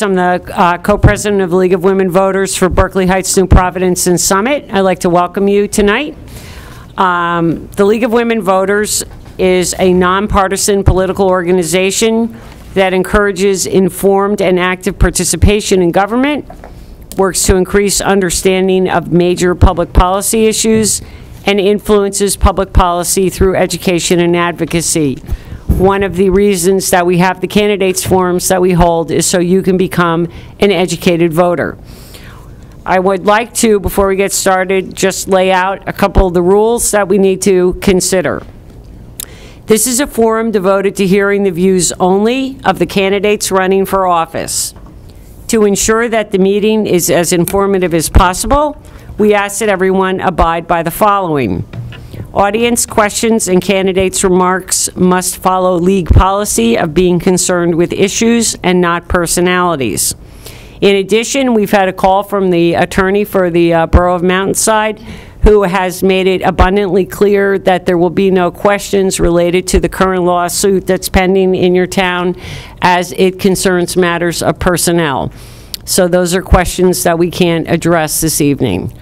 I'm the co-president of the League of Women Voters for Berkeley Heights, New Providence, and Summit. I'd like to welcome you tonight. The League of Women Voters is a nonpartisan political organization that encourages informed and active participation in government, works to increase understanding of major public policy issues, and influences public policy through education and advocacy. One of the reasons that we have the candidates forums that we hold is so you can become an educated voter. I would like to, before we get started, just lay out a couple of the rules that we need to consider. This is a forum devoted to hearing the views only of the candidates running for office. To ensure that the meeting is as informative as possible, we ask that everyone abide by the following. Audience questions and candidates' remarks must follow league policy of being concerned with issues and not personalities. In addition, we've had a call from the attorney for the Borough of Mountainside, who has made it abundantly clear that there will be no questions related to the current lawsuit that's pending in your town as it concerns matters of personnel. So those are questions that we can't address this evening.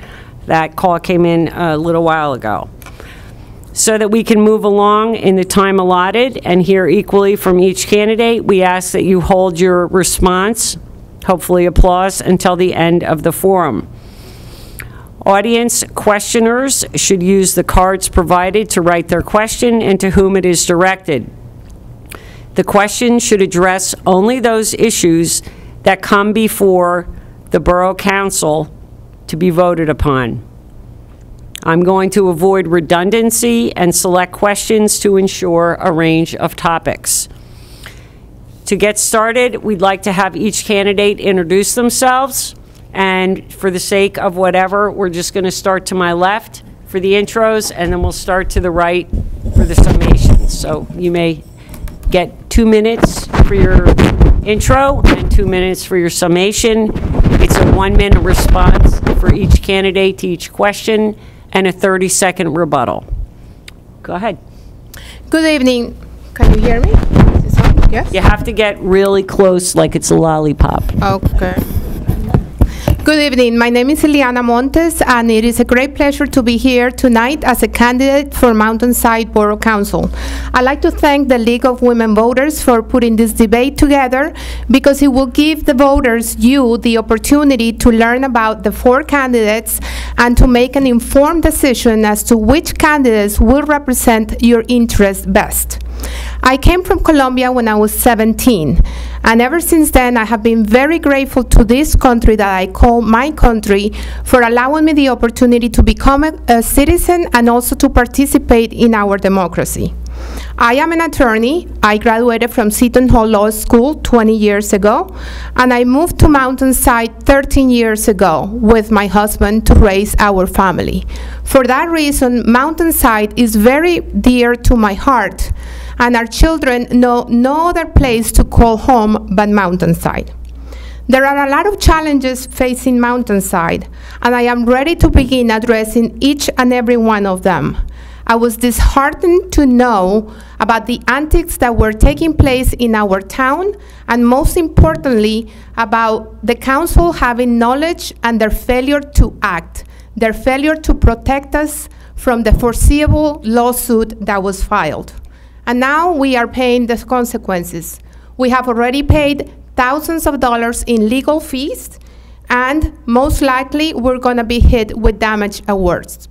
That call came in a little while ago. So that we can move along in the time allotted and hear equally from each candidate, we ask that you hold your response, hopefully applause, until the end of the forum. Audience questioners should use the cards provided to write their question and to whom it is directed. The question should address only those issues that come before the Borough Council to be voted upon. I'm going to avoid redundancy and select questions to ensure a range of topics. To get started, we'd like to have each candidate introduce themselves, and for the sake of whatever, we're just going to start to my left for the intros, and then we'll start to the right for the summations. So you may get 2 minutes for your intro and 2 minutes for your summation. It's a 1-minute response for each candidate to each question, and a 30-second rebuttal. Go ahead. Good evening. Can you hear me? Is this on? Yes? You have to get really close, like it's a lollipop. Okay. Good evening. My name is Eliana Montes, and it is a great pleasure to be here tonight as a candidate for Mountainside Borough Council. I'd like to thank the League of Women Voters for putting this debate together, because it will give the voters, you, the opportunity to learn about the 4 candidates and to make an informed decision as to which candidates will represent your interest best. I came from Colombia when I was 17, and ever since then I have been very grateful to this country that I call my country for allowing me the opportunity to become a citizen and also to participate in our democracy. I am an attorney. I graduated from Seton Hall Law School 20 years ago, and I moved to Mountainside 13 years ago with my husband to raise our family. For that reason, Mountainside is very dear to my heart, and our children know no other place to call home but Mountainside. There are a lot of challenges facing Mountainside, and I am ready to begin addressing each and every one of them. I was disheartened to know about the antics that were taking place in our town, and most importantly, about the council having knowledge and their failure to act, their failure to protect us from the foreseeable lawsuit that was filed. And now we are paying the consequences. We have already paid thousands of dollars in legal fees, and most likely we're going to be hit with damage awards.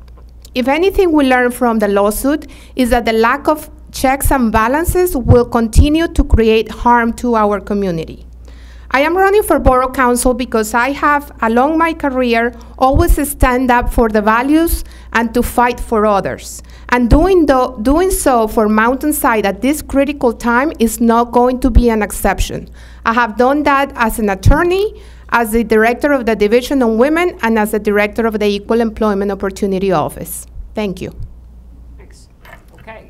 If anything we learn from the lawsuit is that the lack of checks and balances will continue to create harm to our community. I am running for Borough Council because I have, along my career, always stand up for the values and to fight for others. And doing so for Mountainside at this critical time is not going to be an exception. I have done that as an attorney, as the director of the Division on Women, and as the director of the Equal Employment Opportunity Office. Thank you. Thanks. Okay.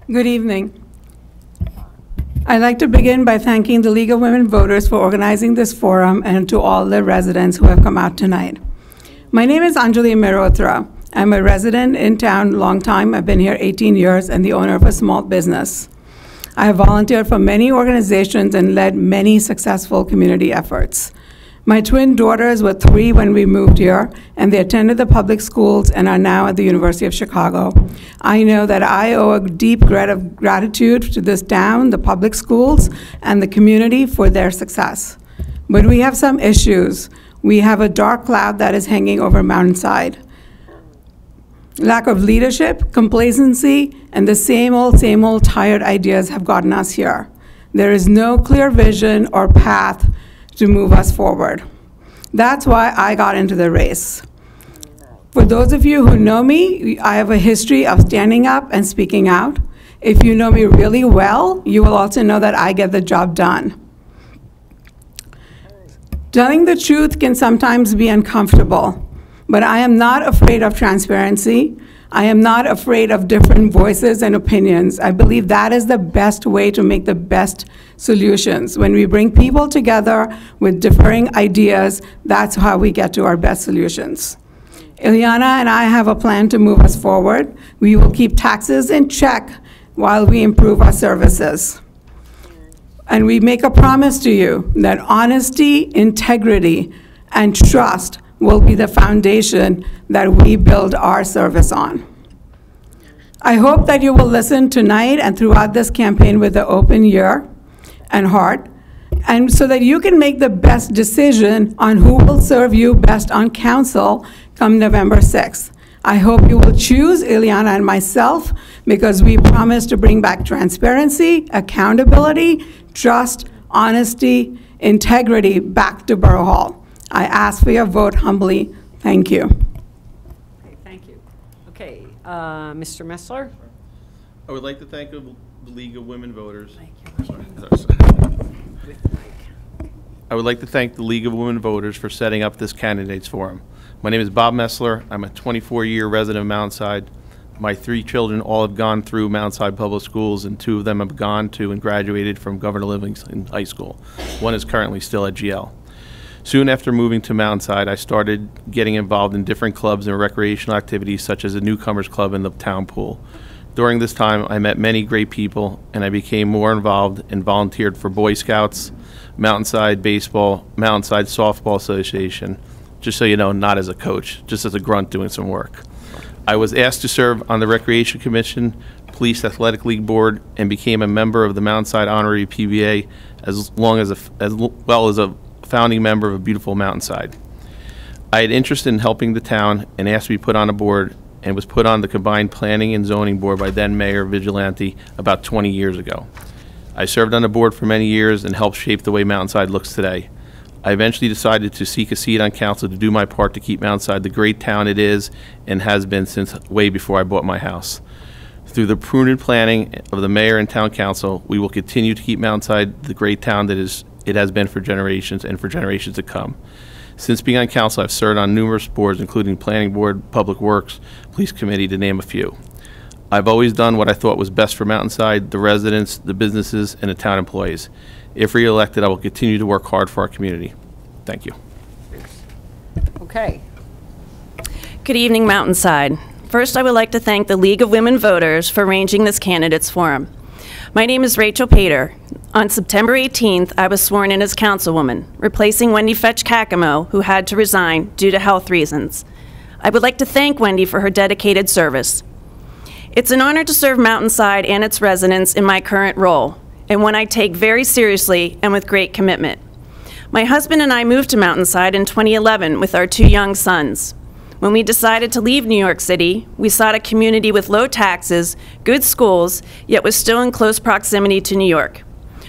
Good evening. I'd like to begin by thanking the League of Women Voters for organizing this forum, and to all the residents who have come out tonight. My name is Anjali Mehra. I'm a resident in town, long time. I've been here 18 years and the owner of a small business. I have volunteered for many organizations and led many successful community efforts. My twin daughters were 3 when we moved here, and they attended the public schools and are now at the University of Chicago. I know that I owe a deep gratitude to this town, the public schools, and the community for their success. But we have some issues. We have a dark cloud that is hanging over Mountainside. Lack of leadership, complacency, and the same old tired ideas have gotten us here. There is no clear vision or path to move us forward. That's why I got into the race. For those of you who know me, I have a history of standing up and speaking out. If you know me really well, you will also know that I get the job done. Telling the truth can sometimes be uncomfortable, but I am not afraid of transparency. I am not afraid of different voices and opinions. I believe that is the best way to make the best solutions. When we bring people together with differing ideas, that's how we get to our best solutions. Ileana and I have a plan to move us forward. We will keep taxes in check while we improve our services. And we make a promise to you that honesty, integrity, and trust will be the foundation that we build our service on. I hope that you will listen tonight and throughout this campaign with an open ear and heart, and so that you can make the best decision on who will serve you best on council come November 6th. I hope you will choose Ileana and myself because we promise to bring back transparency, accountability, trust, honesty, integrity back to Borough Hall. I ask for your vote humbly. Thank you. Okay, thank you. Okay, Mr. Nestler? I would like to thank the League of Women Voters. I would like to thank the League of Women Voters for setting up this candidates forum. My name is Bob Nestler. I'm a 24-year resident of Mountainside. My 3 children all have gone through Mountainside Public Schools, and 2 of them have gone to and graduated from Governor Livingston High School. One is currently still at GL. Soon after moving to Mountainside, I started getting involved in different clubs and recreational activities such as the Newcomers Club and the town pool. During this time, I met many great people, and I became more involved and volunteered for Boy Scouts, Mountainside Baseball, Mountainside Softball Association, just so you know, not as a coach, just as a grunt doing some work. I was asked to serve on the Recreation Commission, Police Athletic League Board, and became a member of the Mountainside Honorary PBA, as well as a founding member of a beautiful Mountainside. I had interest in helping the town and asked to be put on a board, and was put on the combined planning and zoning board by then Mayor Vigilante about 20 years ago. I served on the board for many years and helped shape the way Mountainside looks today. I eventually decided to seek a seat on council to do my part to keep Mountainside the great town it is and has been since way before I bought my house. Through the prudent planning of the mayor and town council, we will continue to keep Mountainside the great town that it has been for generations and for generations to come. Since being on council, I've served on numerous boards, including Planning Board, Public Works, Police Committee, to name a few. I've always done what I thought was best for Mountainside, the residents, the businesses, and the town employees. If re-elected, I will continue to work hard for our community. Thank you. Okay. Good evening, Mountainside. First, I would like to thank the League of Women Voters for arranging this candidates forum. My name is Rachel Pater. On September 18th, I was sworn in as councilwoman, replacing Wendy Fetch-Kakamo, who had to resign due to health reasons. I would like to thank Wendy for her dedicated service. It's an honor to serve Mountainside and its residents in my current role, and one I take very seriously and with great commitment. My husband and I moved to Mountainside in 2011 with our 2 young sons. When we decided to leave New York City, we sought a community with low taxes, good schools, yet was still in close proximity to New York.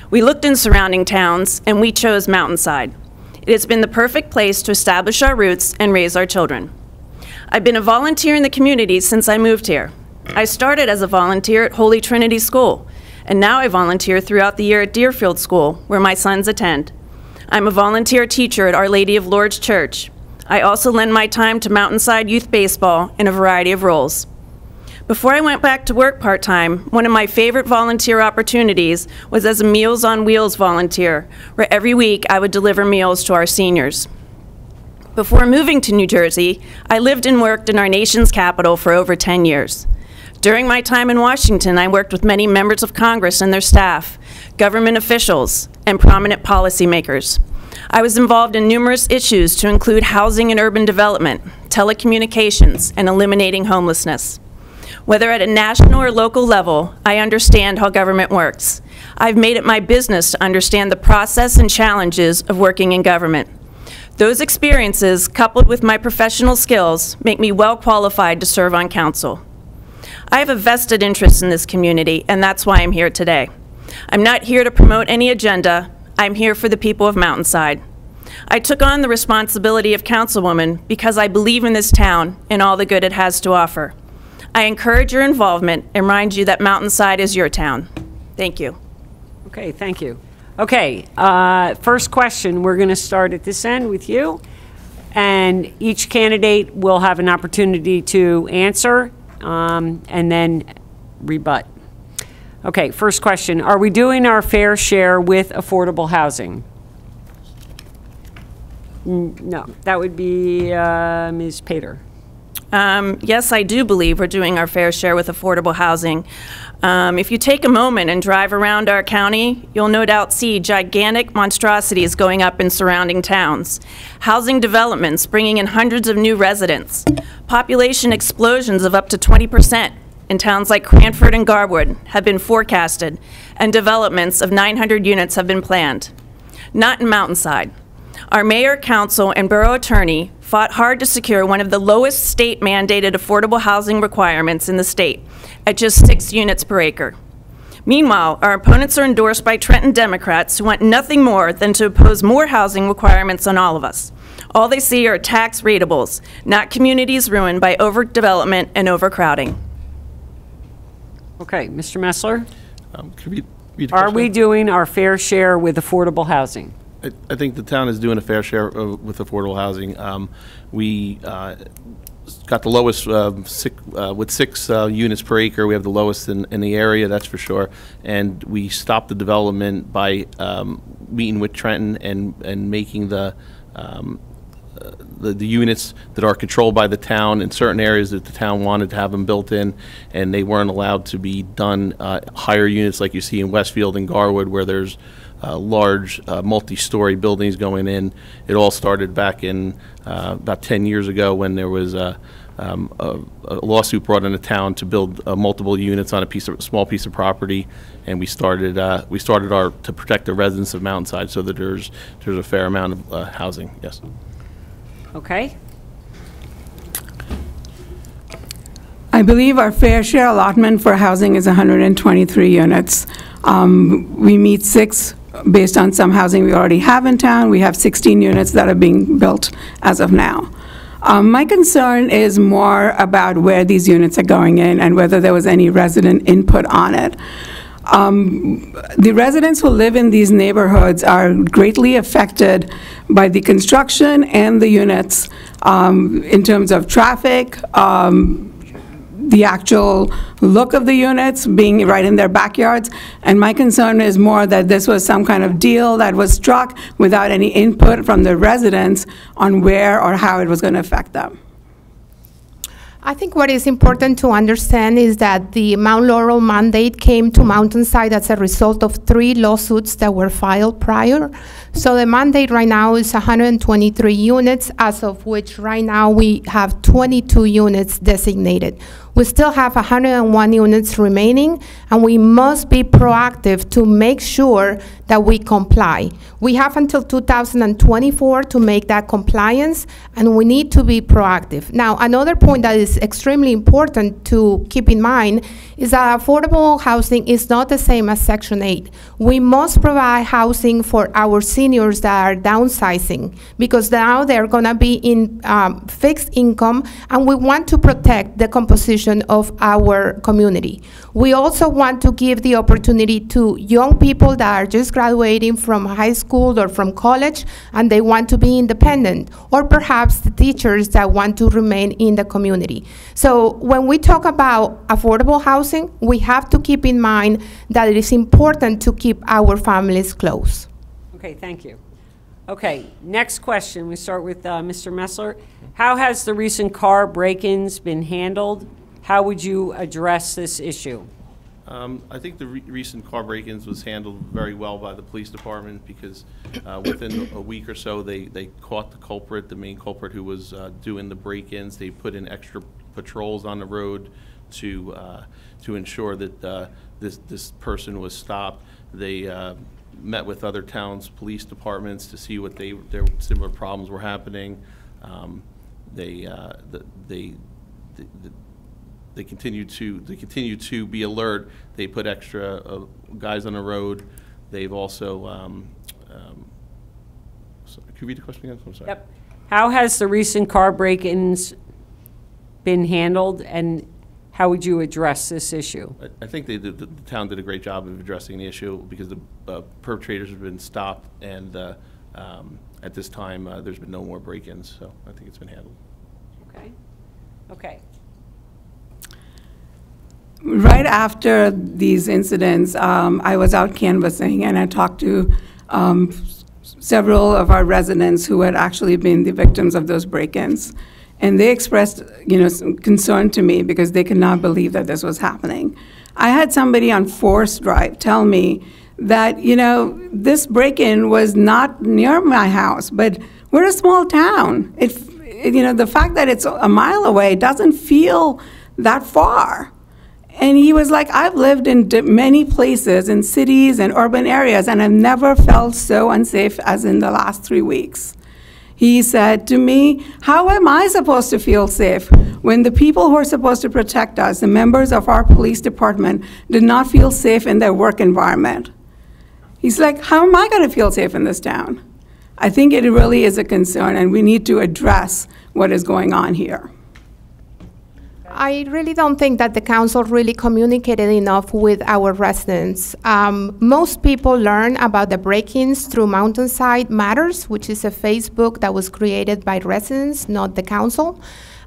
We looked in surrounding towns, and we chose Mountainside. It has been the perfect place to establish our roots and raise our children. I've been a volunteer in the community since I moved here. I started as a volunteer at Holy Trinity School, and now I volunteer throughout the year at Deerfield School, where my sons attend. I'm a volunteer teacher at Our Lady of Lourdes Church. I also lend my time to Mountainside Youth Baseball in a variety of roles. Before I went back to work part-time, one of my favorite volunteer opportunities was as a Meals on Wheels volunteer, where every week I would deliver meals to our seniors. Before moving to New Jersey, I lived and worked in our nation's capital for over 10 years. During my time in Washington, I worked with many members of Congress and their staff, government officials, and prominent policymakers. I was involved in numerous issues to include housing and urban development, telecommunications, and eliminating homelessness. Whether at a national or local level, I understand how government works. I've made it my business to understand the process and challenges of working in government. Those experiences, coupled with my professional skills, make me well qualified to serve on council. I have a vested interest in this community, and that's why I'm here today. I'm not here to promote any agenda. I'm here for the people of Mountainside. I took on the responsibility of councilwoman because I believe in this town and all the good it has to offer. I encourage your involvement and remind you that Mountainside is your town. Thank you. Okay, thank you. Okay, first question, we're going to start at this end with you. And each candidate will have an opportunity to answer and then rebut. Okay, first question. Are we doing our fair share with affordable housing? No, that would be Ms. Pater. Yes, I do believe we're doing our fair share with affordable housing. If you take a moment and drive around our county, you'll no doubt see gigantic monstrosities going up in surrounding towns, housing developments bringing in hundreds of new residents, population explosions of up to 20% in towns like Cranford and Garwood have been forecasted, and developments of 900 units have been planned. Not in Mountainside. Our mayor, council, and borough attorney fought hard to secure one of the lowest state-mandated affordable housing requirements in the state, at just 6 units per acre. Meanwhile, our opponents are endorsed by Trenton Democrats who want nothing more than to impose more housing requirements on all of us. All they see are tax ratables, not communities ruined by overdevelopment and overcrowding. Okay, Mr. Messler? Could we read the Are question? we doing our fair share with affordable housing? I think the town is doing a fair share with affordable housing. We got the lowest with 6 units per acre. We have the lowest in the area, that's for sure. And we stopped the development by meeting with Trenton and making the units that are controlled by the town in certain areas that the town wanted to have them built in, and they weren't allowed to be done higher units like you see in Westfield and Garwood, where there's large multi-story buildings going in. It all started back in about 10 years ago when there was a lawsuit brought into town to build multiple units on a small piece of property, and we started to protect the residents of Mountainside so that there's a fair amount of housing. Yes. Okay. I believe our fair share allotment for housing is 123 units. We meet 6 based on some housing we already have in town. We have 16 units that are being built as of now. My concern is more about where these units are going in and whether there was any resident input on it. The residents who live in these neighborhoods are greatly affected by the construction and the units in terms of traffic, the actual look of the units being right in their backyards. And my concern is more that this was some kind of deal that was struck without any input from the residents on where or how it was going to affect them. I think what is important to understand is that the Mount Laurel mandate came to Mountainside as a result of 3 lawsuits that were filed prior. So the mandate right now is 123 units, as of which right now we have 22 units designated. We still have 101 units remaining, and we must be proactive to make sure that we comply. We have until 2024 to make that compliance, and we need to be proactive. Now, another point that is extremely important to keep in mind is that affordable housing is not the same as Section 8. We must provide housing for our seniors that are downsizing, because now they're gonna be in fixed income, and we want to protect the composition of our community. We also want to give the opportunity to young people that are just graduating from high school or from college and they want to be independent, or perhaps the teachers that want to remain in the community. So when we talk about affordable housing, we have to keep in mind that it is important to keep our families close. Okay, thank you. Okay, next question. We start with Mr. Messler. How has the recent car break-ins been handled? how would you address this issue? I think the recent car break-ins was handled very well by the police department because within a week or so, they caught the culprit, the main culprit who was doing the break-ins. They put in extra patrols on the road to ensure that this person was stopped. They met with other towns' police departments to see what their similar problems were happening. They continue to be alert. They put extra guys on the road. They've also. Could you read the question again? I'm sorry. Yep. How has the recent car break-ins been handled, and how would you address this issue? I think the town did a great job of addressing the issue because the perpetrators have been stopped, and at this time there's been no more break-ins. So I think it's been handled. Okay. Okay. Right after these incidents, I was out canvassing, and I talked to several of our residents who had actually been the victims of those break-ins. And they expressed, some concern to me because they could not believe that this was happening. I had somebody on Forest Drive tell me that, this break-in was not near my house, but we're a small town. The fact that it's a mile away doesn't feel that far. And he was like, I've lived in many places, in cities and urban areas, and I've never felt so unsafe as in the last 3 weeks. He said to me, how am I supposed to feel safe when the people who are supposed to protect us, the members of our police department, did not feel safe in their work environment? He's like, how am I going to feel safe in this town? I think it really is a concern, and we need to address what is going on here. I really don't think that the council really communicated enough with our residents. Most people learn about the break-ins through Mountainside Matters, which is a Facebook that was created by residents, not the council.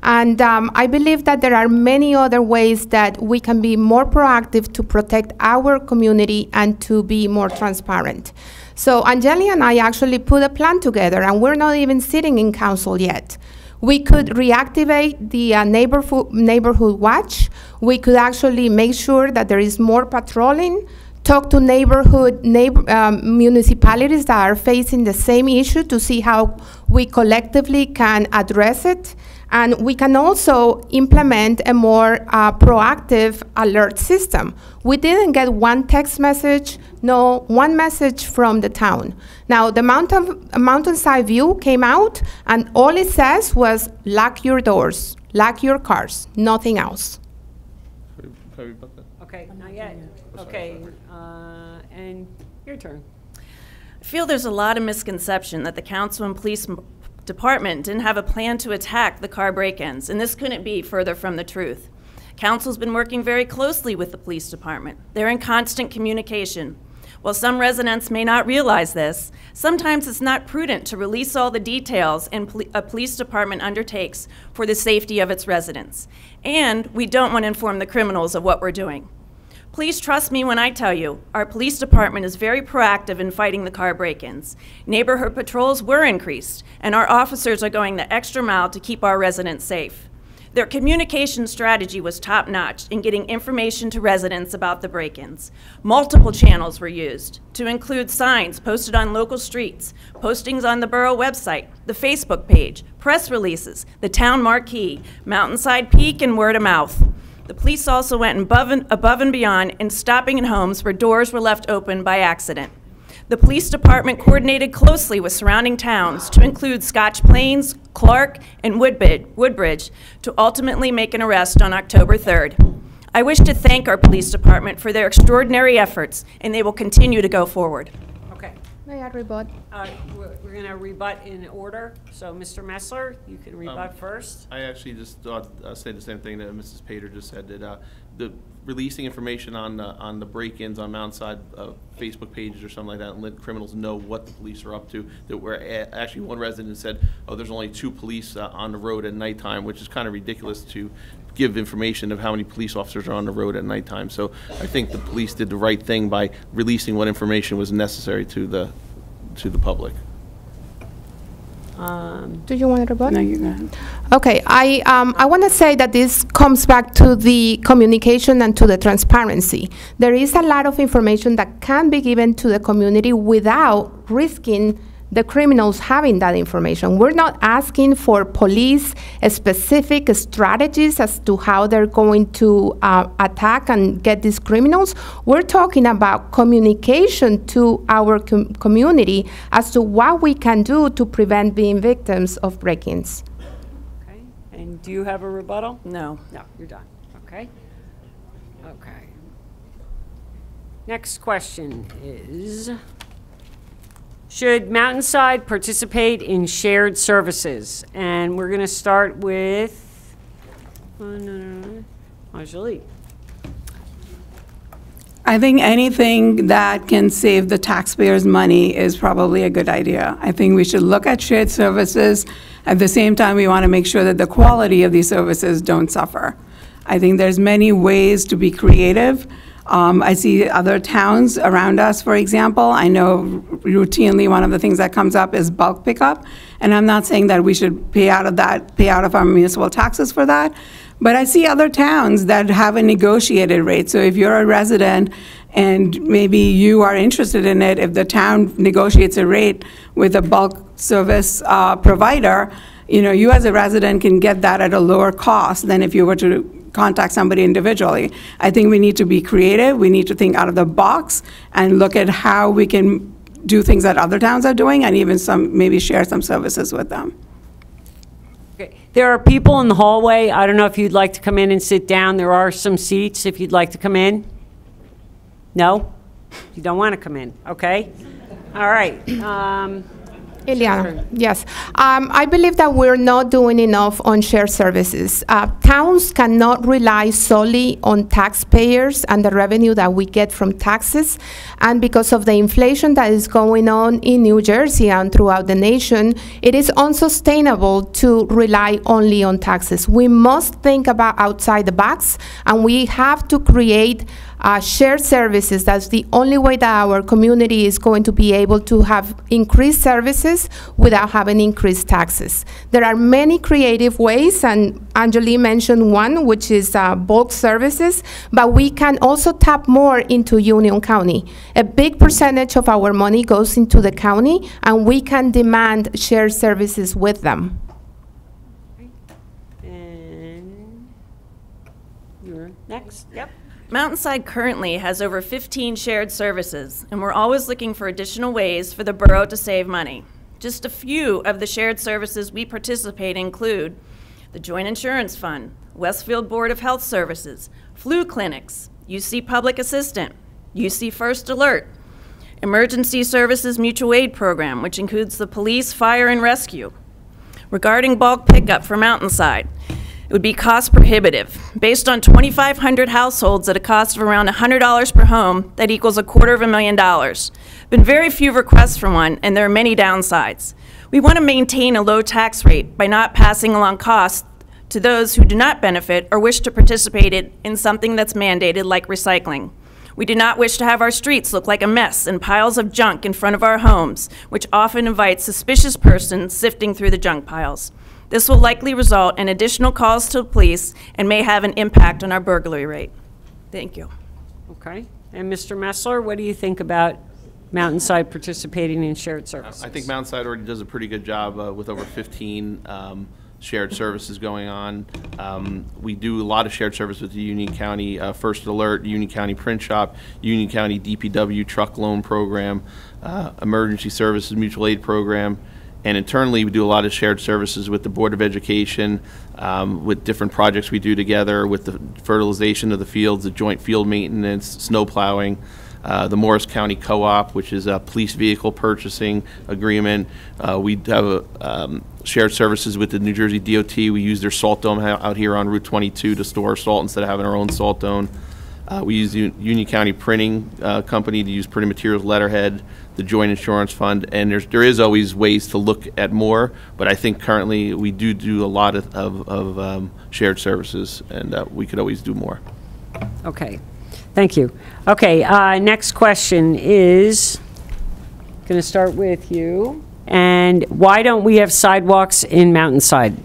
And I believe that there are many other ways that we can be more proactive to protect our community and to be more transparent. So Anjali and I actually put a plan together, and we're not even sitting in council yet. We could reactivate the neighborhood watch. We could actually make sure that there is more patrolling, talk to municipalities that are facing the same issue to see how we collectively can address it. And we can also implement a more proactive alert system. We didn't get one text message, no, one message from the town. Now, the Mountainside View came out, and all it says was, lock your doors, lock your cars, nothing else. Okay, not yet. Okay, and your turn. I feel there's a lot of misconception that the council and police department didn't have a plan to attack the car break-ins, and this couldn't be further from the truth. Council's been working very closely with the police department. They're in constant communication. While some residents may not realize this, sometimes it's not prudent to release all the details a police department undertakes for the safety of its residents. And we don't want to inform the criminals of what we're doing. Please trust me when I tell you, our police department is very proactive in fighting the car break-ins. Neighborhood patrols were increased, and our officers are going the extra mile to keep our residents safe. Their communication strategy was top-notch in getting information to residents about the break-ins. Multiple channels were used, to include signs posted on local streets, postings on the borough website, the Facebook page, press releases, the town marquee, Mountainside Peak, and word of mouth. The police also went above and beyond in stopping in homes where doors were left open by accident. The police department coordinated closely with surrounding towns to include Scotch Plains, Clark, and Woodbridge to ultimately make an arrest on October 3rd. I wish to thank our police department for their extraordinary efforts, and they will continue to go forward. Okay. May I rebut? We're going to rebut in order. So, Mr. Nestler, you can rebut first. I actually just say the same thing that Mrs. Pater just said, that the releasing information on the break-ins on Mountainside Facebook pages or something like that and let criminals know what the police are up to. That we're actually, one resident said, oh, there's only 2 police on the road at nighttime, which is kind of ridiculous to give information of how many police officers are on the road at nighttime. So I think the police did the right thing by releasing what information was necessary to the public. Do you want to rebut? No, you go ahead. Okay, I want to say that this comes back to the communication and to the transparency. There is a lot of information that can be given to the community without risking the criminals having that information. We're not asking for police specific strategies as to how they're going to attack and get these criminals. We're talking about communication to our community as to what we can do to prevent being victims of break-ins. Okay, and do you have a rebuttal? No. No, you're done. Okay. Okay. Next question is, should Mountainside participate in shared services? And we're going to start with Anjali. I think anything that can save the taxpayers' money is probably a good idea. I think we should look at shared services. At the same time, we want to make sure that the quality of these services don't suffer. I think there's many ways to be creative. I see other towns around us, for example. I know routinely one of the things that comes up is bulk pickup. And I'm not saying that we should pay out of our municipal taxes for that. But I see other towns that have a negotiated rate. So if you're a resident and maybe you are interested in it, if the town negotiates a rate with a bulk service provider, you as a resident can get that at a lower cost than if you were to contact somebody individually. I think we need to be creative. We need to think out of the box and look at how we can do things that other towns are doing and even maybe share some services with them. Okay. There are people in the hallway. I don't know if you'd like to come in and sit down. There are some seats if you'd like to come in. No? You don't want to come in. Okay. All right. Ileana, yes. I believe that we're not doing enough on shared services. Towns cannot rely solely on taxpayers and the revenue that we get from taxes. And because of the inflation that is going on in New Jersey and throughout the nation, it is unsustainable to rely only on taxes. We must think about outside the box, and we have to create shared services. That's the only way that our community is going to be able to have increased services without having increased taxes. There are many creative ways, and Anjali mentioned one, which is bulk services, but we can also tap more into Union County. A big percentage of our money goes into the county, and we can demand shared services with them. And you're next. Yep. Mountainside currently has over 15 shared services, and we're always looking for additional ways for the borough to save money. Just a few of the shared services we participate in include the Joint Insurance Fund, Westfield Board of Health Services, flu clinics, UC Public Assistant, UC First Alert, Emergency Services Mutual Aid Program, which includes the police, fire, and rescue. Regarding bulk pickup for Mountainside, it would be cost prohibitive. Based on 2,500 households at a cost of around $100 per home, that equals $250,000. Been very few requests for one, and there are many downsides. We want to maintain a low tax rate by not passing along costs to those who do not benefit or wish to participate in something that's mandated, like recycling. We do not wish to have our streets look like a mess and piles of junk in front of our homes, which often invites suspicious persons sifting through the junk piles. This will likely result in additional calls to the police and may have an impact on our burglary rate. Thank you. Okay. And Mr. Nestler, what do you think about Mountainside participating in shared services? I think Mountainside already does a pretty good job with over 15 shared services going on. We do a lot of shared service with the Union County First Alert, Union County Print Shop, Union County DPW Truck Loan Program, Emergency Services Mutual Aid Program. And internally, we do a lot of shared services with the Board of Education, with different projects we do together, with the fertilization of the fields, the joint field maintenance, snow plowing, the Morris County Co-op, which is a police vehicle purchasing agreement. We have shared services with the New Jersey DOT. We use their salt dome out here on Route 22 to store salt instead of having our own salt dome. We use the Union County Printing Company to use printing materials, letterhead, the Joint Insurance Fund, and there is always ways to look at more, but I think currently we do a lot of shared services, and we could always do more. Okay, thank you. Okay, next question is going to start with you, And why don't we have sidewalks in Mountainside?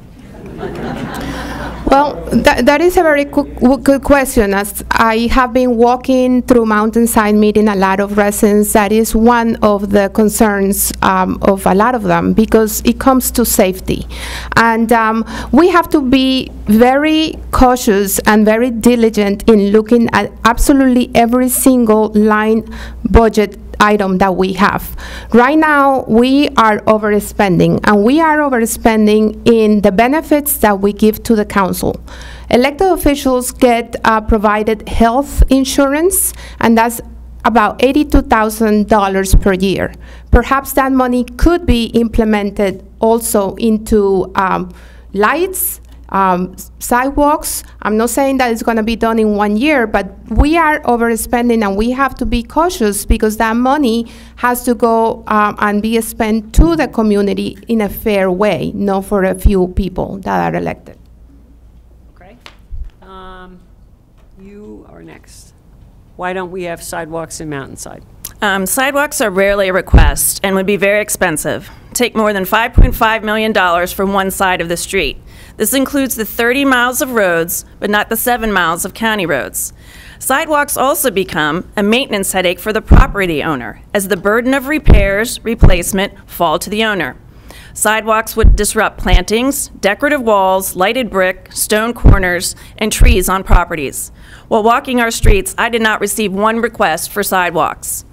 Well, that is a very good question. As I have been walking through Mountainside, meeting a lot of residents, that is one of the concerns of a lot of them, because it comes to safety. And we have to be very cautious and very diligent in looking at absolutely every single line budget item that we have. Right now, we are overspending, and we are overspending in the benefits that we give to the council. Elected officials get provided health insurance, and that's about $82,000 per year. Perhaps that money could be implemented also into lights, sidewalks. I'm not saying that it's going to be done in 1 year, but we are overspending, and we have to be cautious because that money has to go and be spent to the community in a fair way, not for a few people that are elected. Okay. You are next. Why don't we have sidewalks in Mountainside? Sidewalks are rarely a request and would be very expensive. Take more than $5.5 million from one side of the street. This includes the 30 miles of roads, but not the 7 miles of county roads. Sidewalks also become a maintenance headache for the property owner, as the burden of repairs, replacement fall to the owner. Sidewalks would disrupt plantings, decorative walls, lighted brick, stone corners, and trees on properties. While walking our streets, I did not receive one request for sidewalks.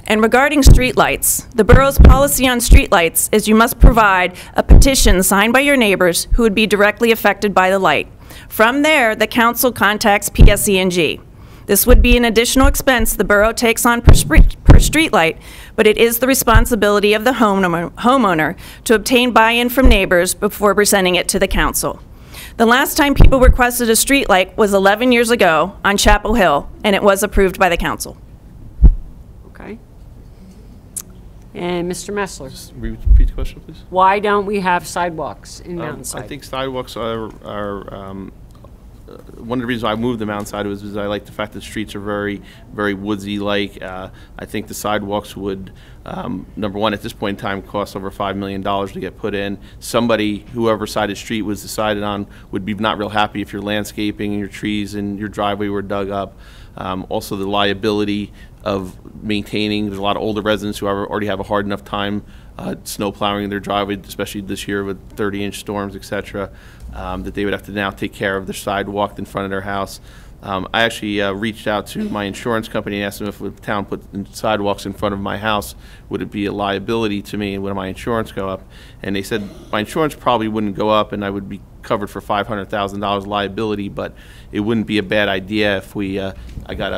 And regarding streetlights, the borough's policy on streetlights is you must provide a petition signed by your neighbors who would be directly affected by the light. From there, the council contacts PSE&G. This would be an additional expense the borough takes on per streetlight, but it is the responsibility of the homeowner to obtain buy-in from neighbors before presenting it to the council. The last time people requested a streetlight was 11 years ago on Chapel Hill, and it was approved by the council. Okay. And Mr. Messler, Repeat the question, please. why don't we have sidewalks in Mountainside? I think sidewalks are one of the reasons I moved to Mountainside was because I like the fact that the streets are very, very woodsy-like. I think the sidewalks would, number one, at this point in time, cost over $5 million to get put in. Somebody, whoever side of the street was decided on, would be not real happy if your landscaping and your trees and your driveway were dug up. Also, the liability of maintaining. There's a lot of older residents who already have a hard enough time snow plowing their driveway, especially this year with 30-inch storms, etc., that they would have to now take care of their sidewalk in front of their house. I actually reached out to my insurance company and asked them if the town put sidewalks in front of my house, would it be a liability to me and would my insurance go up? And they said my insurance probably wouldn't go up and I would be covered for $500,000 liability, but it wouldn't be a bad idea if we I got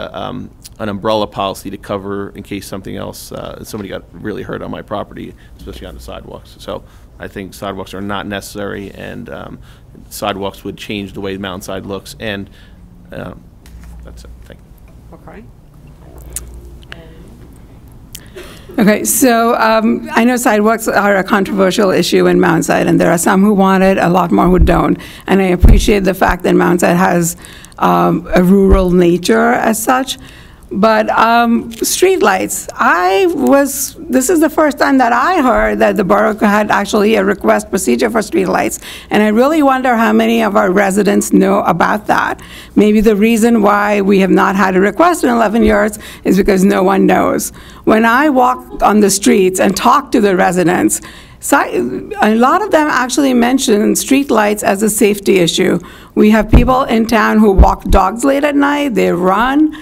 an umbrella policy to cover in case something else, somebody got really hurt on my property, especially on the sidewalks. So I think sidewalks are not necessary, and sidewalks would change the way Mountainside looks, and that's it. Thank you. Okay. Okay, so I know sidewalks are a controversial issue in Mountainside, and there are some who want it, a lot more who don't. And I appreciate the fact that Mountainside has a rural nature as such. But streetlights, this is the first time that I heard that the borough had actually a request procedure for streetlights. And I really wonder how many of our residents know about that. Maybe the reason why we have not had a request in 11 years is because no one knows. When I walk on the streets and talk to the residents, a lot of them actually mention streetlights as a safety issue. We have people in town who walk dogs late at night, they run.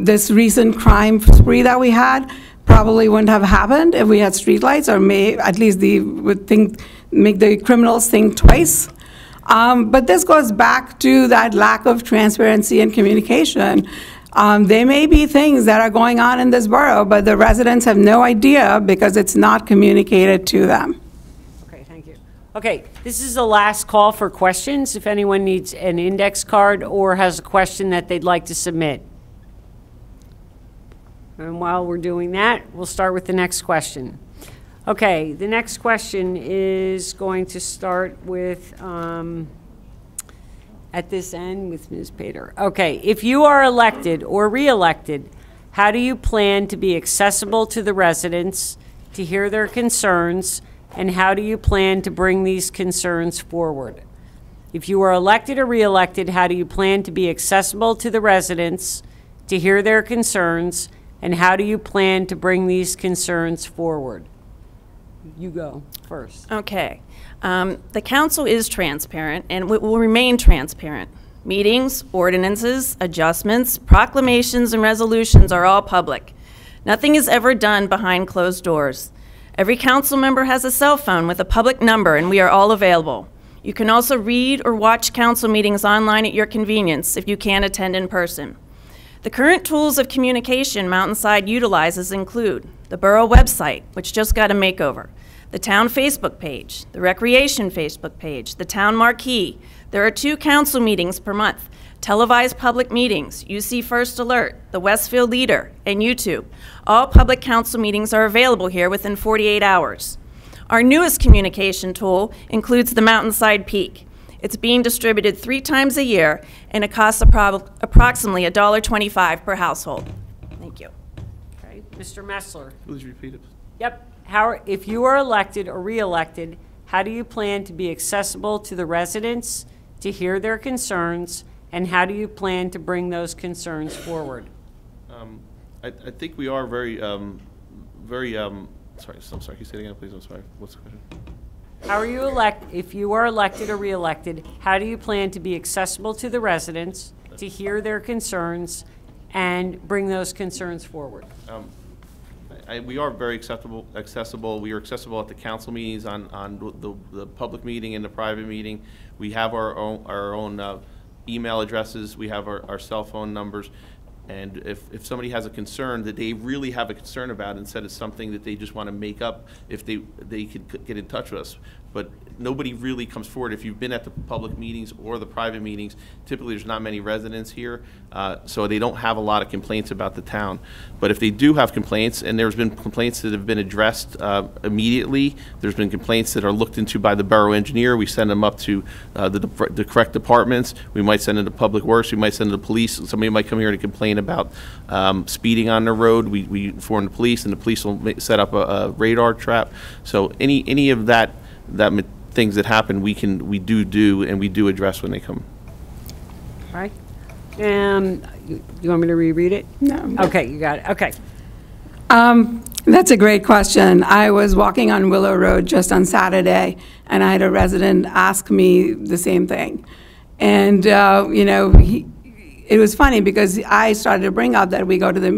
This recent crime spree that we had probably wouldn't have happened if we had streetlights, or at least make the criminals think twice. But this goes back to that lack of transparency and communication. There may be things that are going on in this borough, but the residents have no idea because it's not communicated to them. Okay, thank you. Okay, this is the last call for questions. If anyone needs an index card or has a question that they'd like to submit. And while we're doing that, we'll start with the next question. Okay, the next question is going to start with, at this end, with Ms. Pater. Okay, if you are elected or re-elected, how do you plan to be accessible to the residents, to hear their concerns, and how do you plan to bring these concerns forward? If you are elected or re-elected, how do you plan to be accessible to the residents, to hear their concerns, and how do you plan to bring these concerns forward? You go first. Okay. The council is transparent and will remain transparent. Meetings, ordinances, adjustments, proclamations, and resolutions are all public. Nothing is ever done behind closed doors. Every council member has a cell phone with a public number, and we are all available. You can also read or watch council meetings online at your convenience if you can't attend in person. The current tools of communication Mountainside utilizes include the borough website, which just got a makeover, the town Facebook page, the recreation Facebook page, the town marquee. There are 2 council meetings per month, televised public meetings, UC First Alert, the Westfield Leader, and YouTube. All public council meetings are available here within 48 hours. Our newest communication tool includes the Mountainside Peak. It's being distributed 3 times a year, and it costs approximately $1.25 per household. Thank you. Okay, Mr. Nestler. Please repeat it. Yep. If you are elected or re-elected, how do you plan to be accessible to the residents, to hear their concerns, and how do you plan to bring those concerns forward? I think we are very, sorry, I'm sorry, can you say it again, please? I'm sorry. What's the question? If you are elected or re-elected, how do you plan to be accessible to the residents, to hear their concerns, and bring those concerns forward? We are very accessible. We are accessible at the council meetings, on the public meeting and the private meeting. We have our own email addresses. We have our cell phone numbers. And if somebody has a concern that they really have a concern about, instead of something that they just want to make up, if they could get in touch with us. But nobody really comes forward. If you've been at the public meetings or the private meetings, typically there's not many residents here, so they don't have a lot of complaints about the town. But if they do have complaints, and there's been complaints that have been addressed immediately, there's been complaints that are looked into by the borough engineer, we send them up to the correct departments. We might send them to Public Works, we might send them to police. Somebody might come here to complain about speeding on the road. We inform the police, and the police will set up a radar trap. So any of that things that happen, we do and we do address when they come. All right. You want me to reread it? No. Okay, you got it. Okay. That's a great question. I was walking on Willow Road just on Saturday, and I had a resident ask me the same thing. And, you know, it was funny because I started to bring up that we go to the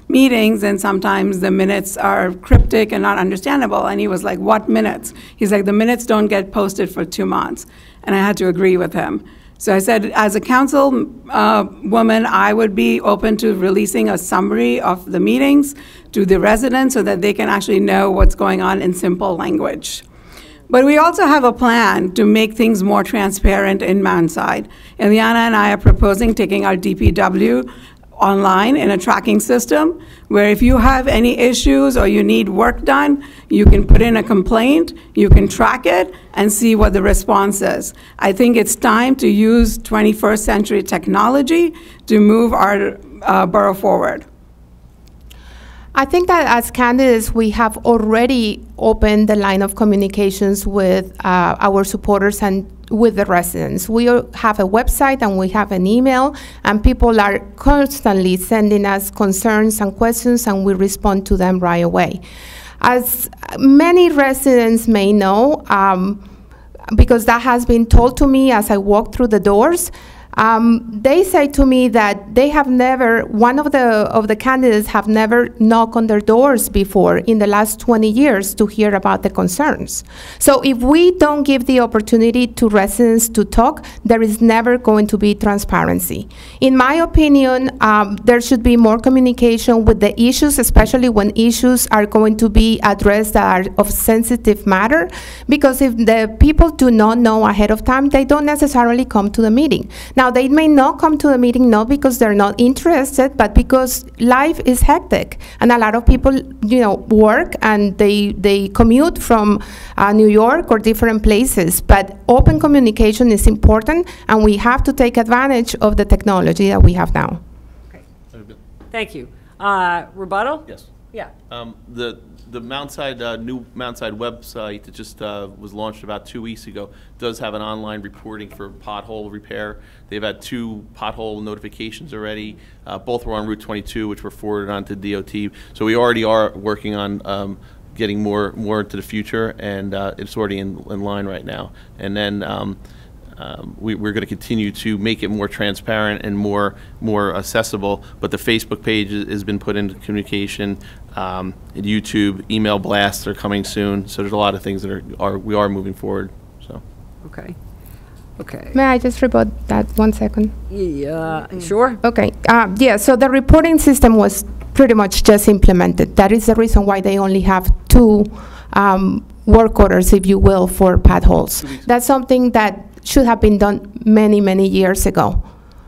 meetings, and sometimes the minutes are cryptic and not understandable. And he was like, "What minutes?" He's like, "The minutes don't get posted for 2 months." And I had to agree with him. So I said, as a council woman, I would be open to releasing a summary of the meetings to the residents so that they can actually know what's going on in simple language. But we also have a plan to make things more transparent in Mountainside. Ileana and I are proposing taking our DPW online in a tracking system, where if you have any issues or you need work done, you can put in a complaint, you can track it, and see what the response is. I think it's time to use 21st century technology to move our borough forward. I think that as candidates, we have already opened the line of communications with our supporters and with the residents. We have a website and we have an email, and people are constantly sending us concerns and questions, and we respond to them right away. As many residents may know, because that has been told to me as I walk through the doors, they say to me that they have never, one of the candidates have never knocked on their doors before in the last 20 years to hear about the concerns. So if we don't give the opportunity to residents to talk, there is never going to be transparency. In my opinion, there should be more communication with the issues, especially when issues are going to be addressed that are of sensitive matter, because if the people do not know ahead of time, they don't necessarily come to the meeting. Now, they may not come to the meeting not because they're not interested, but because life is hectic, and a lot of people, work and they commute from New York or different places. But open communication is important, and we have to take advantage of the technology that we have now. Okay. Thank you. Rebuttal? Yes. Yeah. The Mountainside, new Mountainside website that just was launched about 2 weeks ago does have an online reporting for pothole repair. They've had 2 pothole notifications already. Both were on Route 22, which were forwarded on to DOT. So we already are working on getting more into the future, and it's already in line right now. And then we're going to continue to make it more transparent and more accessible. But the Facebook page has been put into communication. YouTube, email blasts are coming soon. So there's a lot of things that we are moving forward. So. Okay. Okay. May I just rebut that 1 second? Yeah. Sure. Okay. Yeah, so the reporting system was pretty much just implemented. That is the reason why they only have 2 work orders, if you will, for potholes. That's something that should have been done many, many years ago.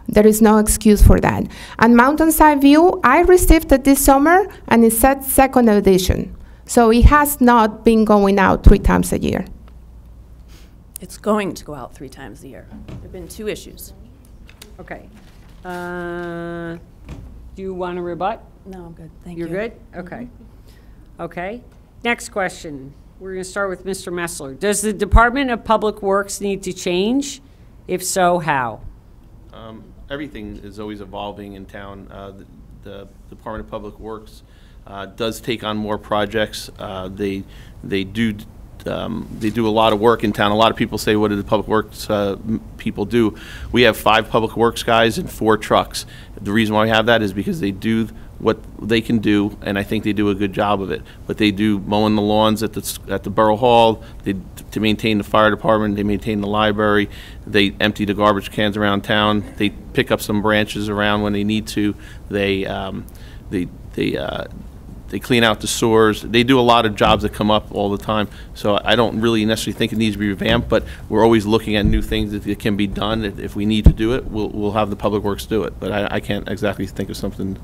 There is no excuse for that. And Mountainside View, I received it this summer, and it said 2nd edition. So it has not been going out 3 times a year. It's going to go out 3 times a year. There have been 2 issues. Okay. Do you want to rebut? No, I'm good. Thank you. You're good? Okay. Okay. Next question. We're going to start with Mr. Nestler. Does the Department of Public Works need to change? If so, how? Everything is always evolving in town. The Department of Public Works does take on more projects. They do a lot of work in town. A lot of people say, what do the public works people do? We have 5 public works guys and 4 trucks. The reason why we have that is because they do what they can do, and I think they do a good job of it. But they do mowing the lawns at the Borough Hall, to maintain the fire department, they maintain the library, they empty the garbage cans around town, they pick up some branches around when they need to, they clean out the sewers. They do a lot of jobs that come up all the time. So I don't really necessarily think it needs to be revamped, but we're always looking at new things that can be done. If we need to do it, we'll have the Public Works do it. But I can't exactly think of something.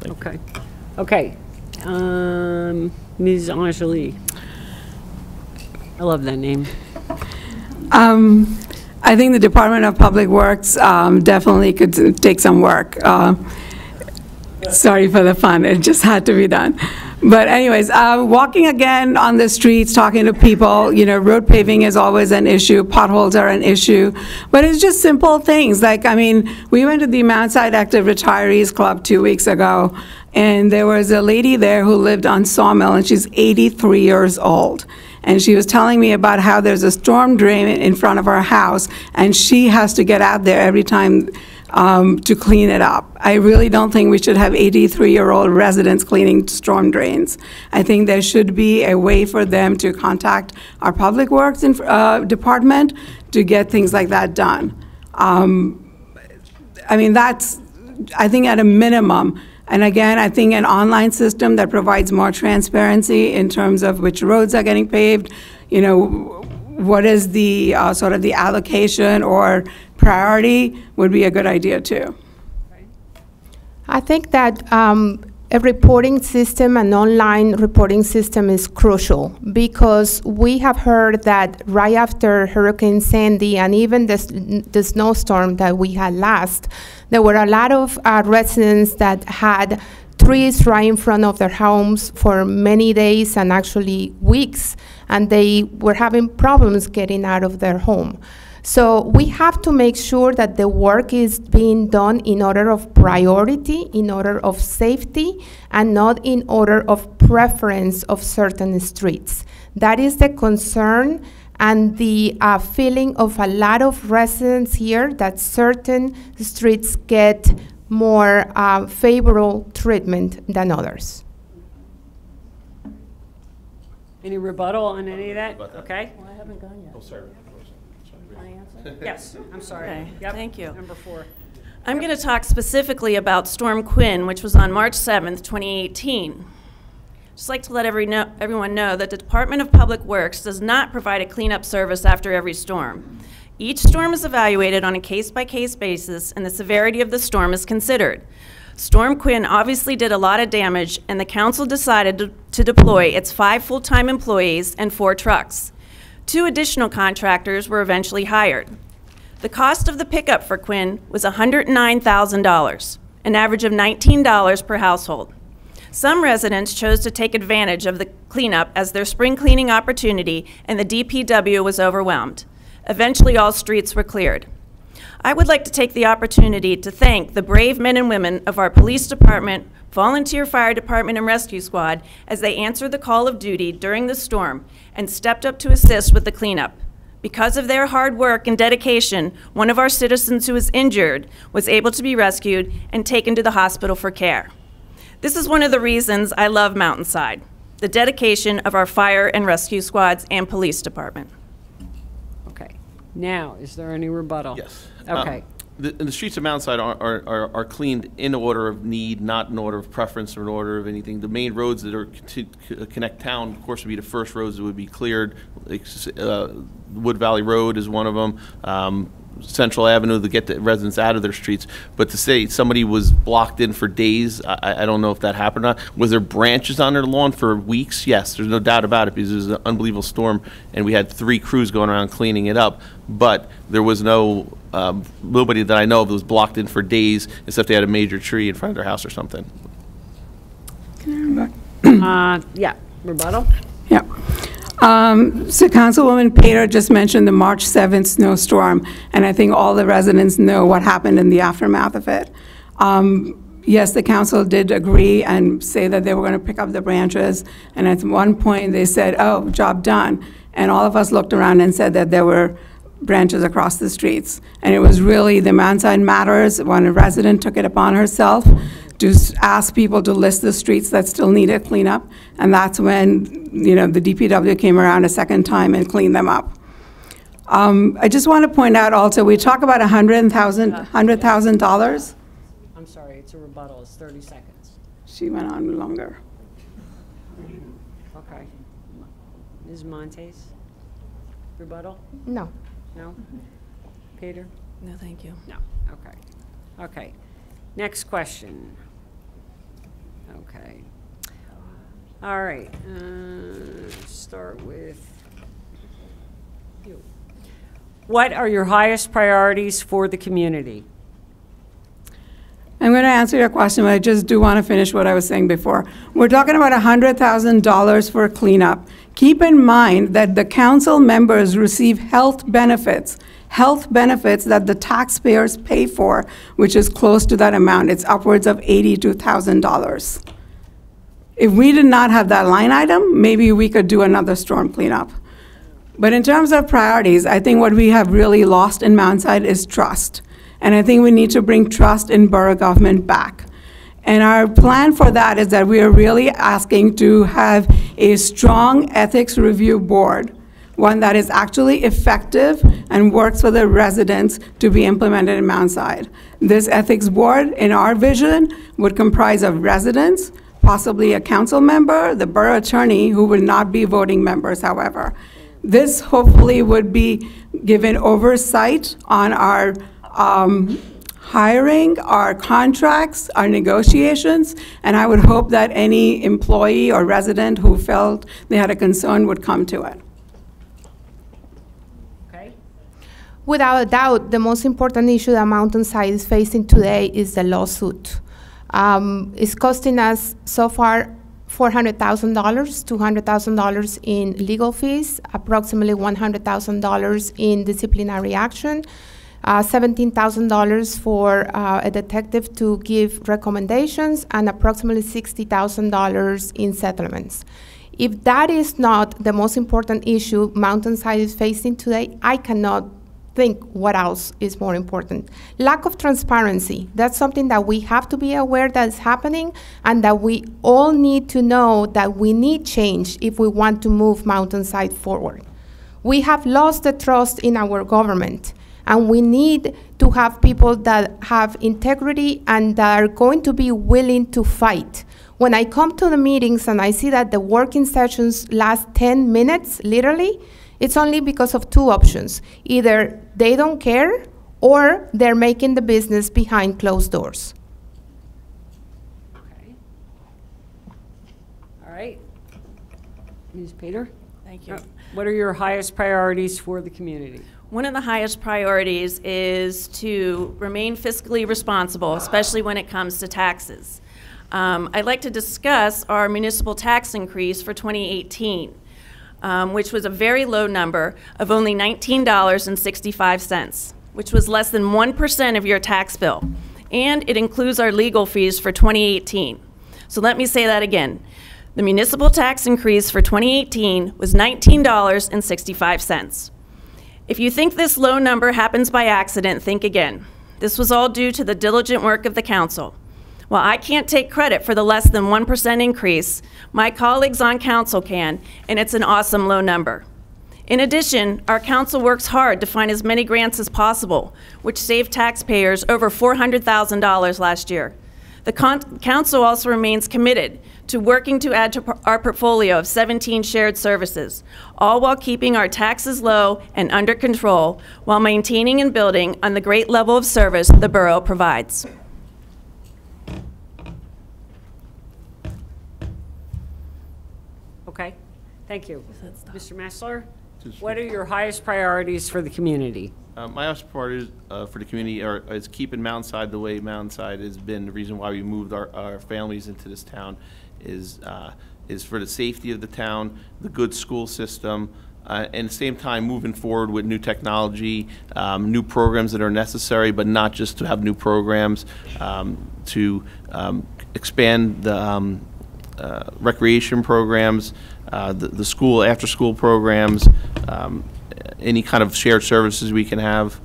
Okay. Okay. Ms. Anjali. I love that name. I think the Department of Public Works definitely could take some work. Sorry for the fun, it just had to be done. But anyways, walking again on the streets, talking to people, road paving is always an issue, potholes are an issue, but it's just simple things. Like, I mean, we went to the Mountainside Active Retirees Club 2 weeks ago, and there was a lady there who lived on Sawmill, and she's 83 years old. And she was telling me about how there's a storm drain in front of her house, and she has to get out there every time to clean it up. I really don't think we should have 83-year-old residents cleaning storm drains. I think there should be a way for them to contact our Public Works department to get things like that done. I mean, that's, I think, at a minimum. And again, I think an online system that provides more transparency in terms of which roads are getting paved, what is the sort of the allocation or priority would be a good idea too. I think that a reporting system, an online reporting system is crucial, because we have heard that right after Hurricane Sandy and even the snowstorm that we had last, there were a lot of residents that had trees right in front of their homes for many days and actually weeks, and they were having problems getting out of their home. So we have to make sure that the work is being done in order of priority, in order of safety, and not in order of preference of certain streets. That is the concern and the feeling of a lot of residents here, that certain streets get more favorable treatment than others. Any rebuttal on any of that? Okay. Well, I haven't gone yet. Oh, sorry. Can I answer? Yes, I'm sorry. Okay, Yep. thank you. Number 4. I'm going to talk specifically about Storm Quinn, which was on March 7th, 2018. Just like to let everyone know that the Department of Public Works does not provide a cleanup service after every storm. Each storm is evaluated on a case-by-case basis, and the severity of the storm is considered. Storm Quinn obviously did a lot of damage, and the council decided to deploy its 5 full-time employees and 4 trucks. 2 additional contractors were eventually hired. The cost of the pickup for Quinn was $109,000, an average of $19 per household. Some residents chose to take advantage of the cleanup as their spring cleaning opportunity, and the DPW was overwhelmed. Eventually, all streets were cleared. I would like to take the opportunity to thank the brave men and women of our police department, volunteer fire department, and rescue squad as they answered the call of duty during the storm and stepped up to assist with the cleanup. Because of their hard work and dedication, one of our citizens who was injured was able to be rescued and taken to the hospital for care. This is one of the reasons I love Mountainside, the dedication of our fire and rescue squads and police department. Okay. Now, is there any rebuttal? Yes. Okay. The streets of Mountainside are cleaned in order of need, not in order of preference or in order of anything. The main roads that are to connect town, of course, would be the first roads that would be cleared. Like, Wood Valley Road is one of them. Central Avenue to get the residents out of their streets. But to say somebody was blocked in for days, I don't know if that happened or not. Was there branches on their lawn for weeks? Yes, there's no doubt about it, because it was an unbelievable storm, and we had 3 crews going around cleaning it up. But there was nobody that I know of that was blocked in for days, except they had a major tree in front of their house or something. Yeah, rebuttal? Yeah. So Councilwoman Pater just mentioned the March 7th snowstorm, and I think all the residents know what happened in the aftermath of it. Yes, the council did agree and say that they were going to pick up the branches, and at one point they said, oh, job done. And all of us looked around and said that there were branches across the streets. And it was really the Mountainside Matters when a resident took it upon herself to ask people to list the streets that still needed cleanup, and that's when the DPW came around a second time and cleaned them up. I just want to point out also, we talk about $100,000. I'm sorry, it's a rebuttal. It's 30 seconds. She went on longer. Okay. Ms. Montes? Rebuttal? No. No? Peter? No, thank you. No. Okay. Okay. Next question. Okay. All right. Start with you. What are your highest priorities for the community? I'm going to answer your question, but I just do want to finish what I was saying before. We're talking about $100,000 for cleanup. Keep in mind that the council members receive health benefits that the taxpayers pay for, which is close to that amount. It's upwards of $82,000. If we did not have that line item, maybe we could do another storm cleanup. But in terms of priorities, I think what we have really lost in Mountainside is trust. And I think we need to bring trust in borough government back. And our plan for that is that we are really asking to have a strong ethics review board, one that is actually effective and works for the residents to be implemented in Mountainside. This ethics board, in our vision, would comprise of residents, possibly a council member, the borough attorney, who would not be voting members, however. This hopefully would be given oversight on our hiring, our contracts, our negotiations, and I would hope that any employee or resident who felt they had a concern would come to it. Okay. Without a doubt, the most important issue that Mountainside is facing today is the lawsuit. It's costing us so far $400,000, $200,000 in legal fees, approximately $100,000 in disciplinary action, $17,000 for a detective to give recommendations, and approximately $60,000 in settlements. If that is not the most important issue Mountainside is facing today, I cannot think what else is more important. Lack of transparency, that's something that we have to be aware that is happening, and that we all need to know that we need change if we want to move Mountainside forward. We have lost the trust in our government, and we need to have people that have integrity and that are going to be willing to fight. When I come to the meetings and I see that the working sessions last 10 minutes, literally, it's only because of 2 options. Either they don't care, or they're making the business behind closed doors. Okay. All right. Ms. Peter? Thank you. What are your highest priorities for the community? One of the highest priorities is to remain fiscally responsible, especially when it comes to taxes. I'd like to discuss our municipal tax increase for 2018, which was a very low number of only $19.65, which was less than 1% of your tax bill. And it includes our legal fees for 2018. So let me say that again. The municipal tax increase for 2018 was $19.65. If you think this low number happens by accident, think again. This was all due to the diligent work of the council. While I can't take credit for the less than 1% increase, my colleagues on council can, and it's an awesome low number. In addition, our council works hard to find as many grants as possible, which saved taxpayers over $400,000 last year. The council also remains committed to working to add to our portfolio of 17 shared services, all while keeping our taxes low and under control, while maintaining and building on the great level of service the borough provides. Okay, thank you. Mr. Nestler, what are your highest priorities for the community? My highest priority for the community is keeping Mountainside the way Mountainside has been. The reason why we moved our families into this town is for the safety of the town, the good school system, and at the same time moving forward with new technology, new programs that are necessary, but not just to have new programs, to expand the recreation programs, the school after-school programs, any kind of shared services we can have.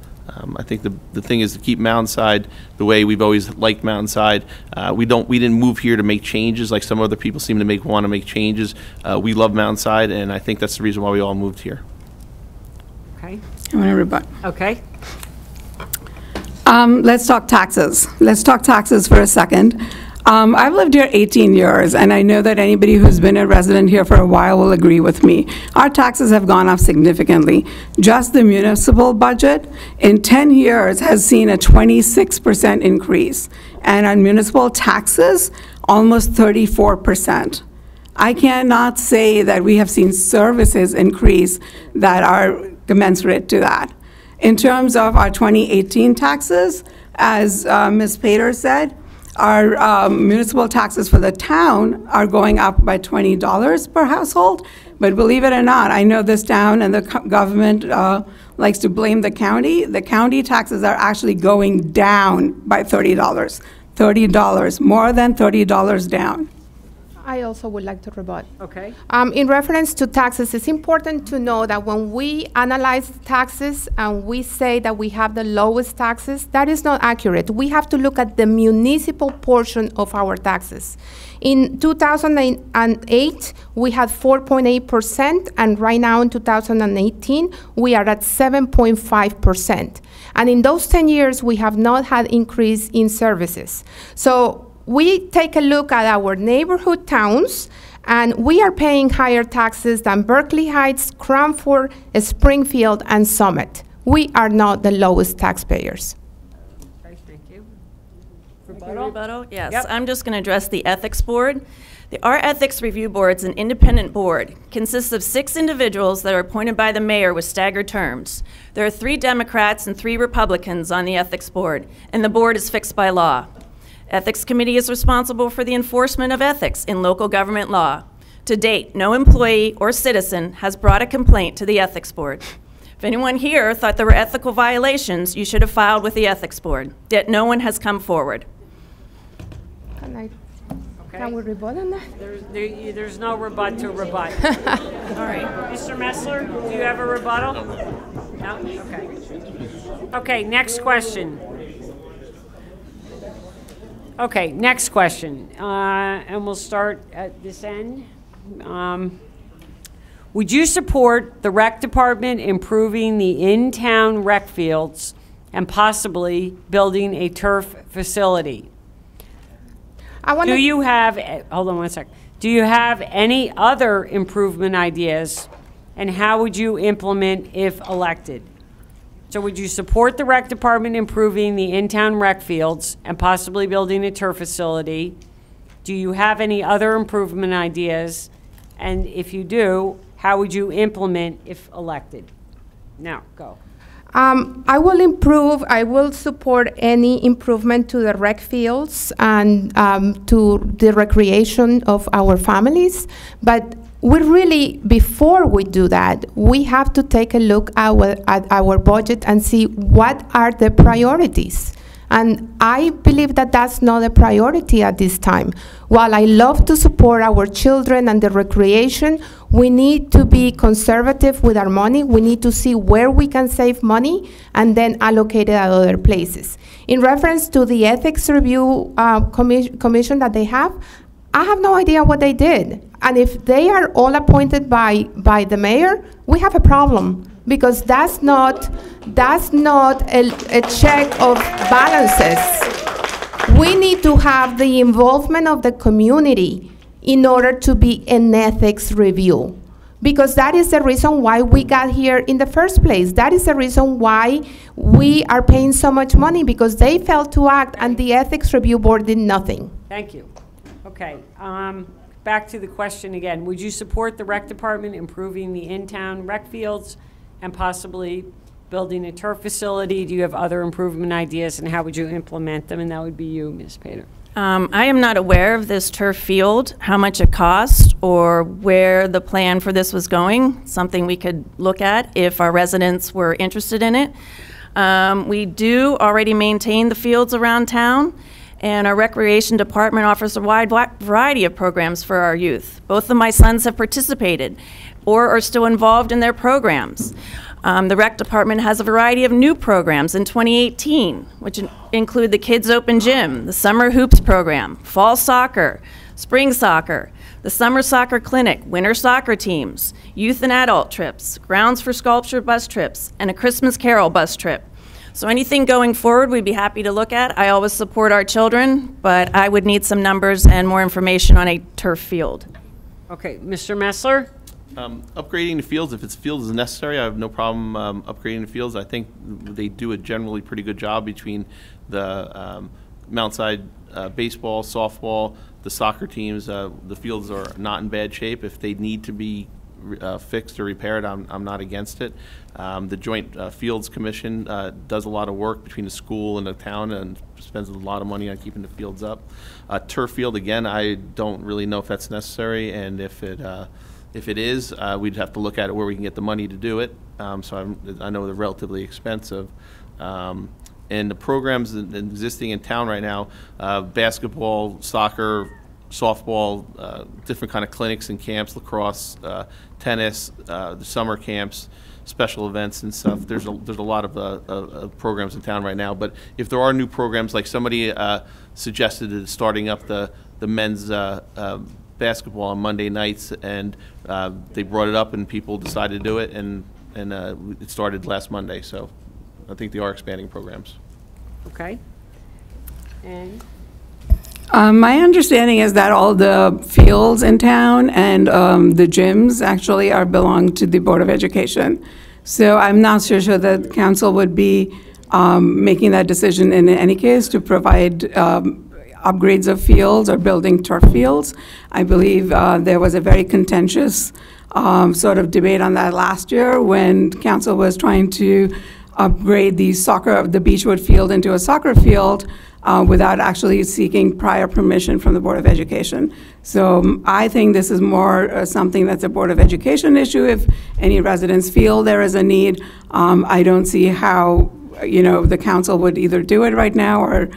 I think the thing is to keep Mountainside the way we've always liked Mountainside. We didn't move here to make changes like some other people seem to want to make changes. We love Mountainside, and I think that's the reason why we all moved here. Okay. I want to rebut. Okay. Let's talk taxes. Let's talk taxes for a second. I've lived here 18 years, and I know that anybody who's been a resident here for a while will agree with me. Our taxes have gone up significantly. Just the municipal budget in 10 years has seen a 26% increase, and on municipal taxes, almost 34%. I cannot say that we have seen services increase that are commensurate to that. In terms of our 2018 taxes, as Ms. Pater said, our municipal taxes for the town are going up by $20 per household, but believe it or not, I know this town and the government likes to blame the county. The county taxes are actually going down by $30. $30, more than $30 down. I also would like to rebut. Okay. In reference to taxes, it's important to know that when we analyze taxes and we say that we have the lowest taxes, that is not accurate. We have to look at the municipal portion of our taxes. In 2008, we had 4.8%, and right now in 2018, we are at 7.5%. And in those 10 years, we have not had increase in services. So we take a look at our neighborhood towns, and we are paying higher taxes than Berkeley Heights, Cranford, Springfield, and Summit. We are not the lowest taxpayers. Okay, thank you. Rebuttal? Yes, Yep. I'm just going to address the Ethics Board. Our Ethics Review Board is an independent board. Consists of 6 individuals that are appointed by the mayor with staggered terms. There are 3 Democrats and 3 Republicans on the Ethics Board, and the board is fixed by law. Ethics Committee is responsible for the enforcement of ethics in local government law. To date, no employee or citizen has brought a complaint to the Ethics Board. If anyone here thought there were ethical violations, you should have filed with the Ethics Board. Yet no one has come forward. Can we rebut on that? There's no rebut to rebut. All right. Mr. Nestler, do you have a rebuttal? No? Okay. Okay, next question. Okay, next question. And we'll start at this end. Would you support the rec department improving the in-town rec fields and possibly building a turf facility? Do you have, hold on one sec. Do you have any other improvement ideas, and how would you implement if elected? So would you support the rec department improving the in-town rec fields and possibly building a turf facility? Do you have any other improvement ideas? And if you do, how would you implement if elected? Now, go. I will support any improvement to the rec fields and to the recreation of our families. But before we do that, we have to take a look at our budget and see what are the priorities. And I believe that that's not a priority at this time. While I love to support our children and the recreation, we need to be conservative with our money. We need to see where we can save money and then allocate it at other places. In reference to the ethics review commission that they have, I have no idea what they did. And if they are all appointed by the mayor, we have a problem, because that's not a check of balances. We need to have the involvement of the community in order to be an ethics review, because that is the reason why we got here in the first place. That is the reason why we are paying so much money, because they failed to act and the ethics review board did nothing. Thank you. Okay, back to the question again. Would you support the rec department improving the in-town rec fields and possibly building a turf facility? Do you have other improvement ideas, and how would you implement them? And that would be you, Ms. Pater. I am not aware of this turf field, how much it cost, or where the plan for this was going. Something we could look at if our residents were interested in it. We do already maintain the fields around town, and our recreation department offers a wide variety of programs for our youth. Both of my sons have participated or are still involved in their programs. The rec department has a variety of new programs in 2018, which include the Kids Open Gym, the Summer Hoops program, fall soccer, spring soccer, the Summer Soccer Clinic, winter soccer teams, youth and adult trips, grounds for sculpture bus trips, and a Christmas Carol bus trip. So anything going forward, we'd be happy to look at. I always support our children, but I would need some numbers and more information on a turf field. Okay, Mr. Messler? Upgrading the fields, if fields is necessary, I have no problem upgrading the fields. I think they do a generally pretty good job between the Mountainside baseball, softball, the soccer teams. The fields are not in bad shape. If they need to be fixed or repaired, I'm not against it. The Joint Fields Commission does a lot of work between the school and the town and spends a lot of money on keeping the fields up. Turf field, again, I don't really know if that's necessary, and if it is, we'd have to look at it where we can get the money to do it. So I know they're relatively expensive. And the programs existing in town right now, basketball, soccer, softball, different kind of clinics and camps, lacrosse, tennis, the summer camps, special events and stuff. There's a lot of programs in town right now. But if there are new programs, like somebody suggested starting up the men's basketball on Monday nights, and they brought it up and people decided to do it, and it started last Monday. So I think they are expanding programs. Okay. And my understanding is that all the fields in town and the gyms actually belong to the Board of Education. So I'm not so sure that council would be making that decision in any case to provide upgrades of fields or building turf fields. I believe there was a very contentious sort of debate on that last year when council was trying to upgrade the Beechwood field into a soccer field without actually seeking prior permission from the Board of Education. So I think this is more something that's a Board of Education issue. If any residents feel there is a need, I don't see how the council would either do it right now or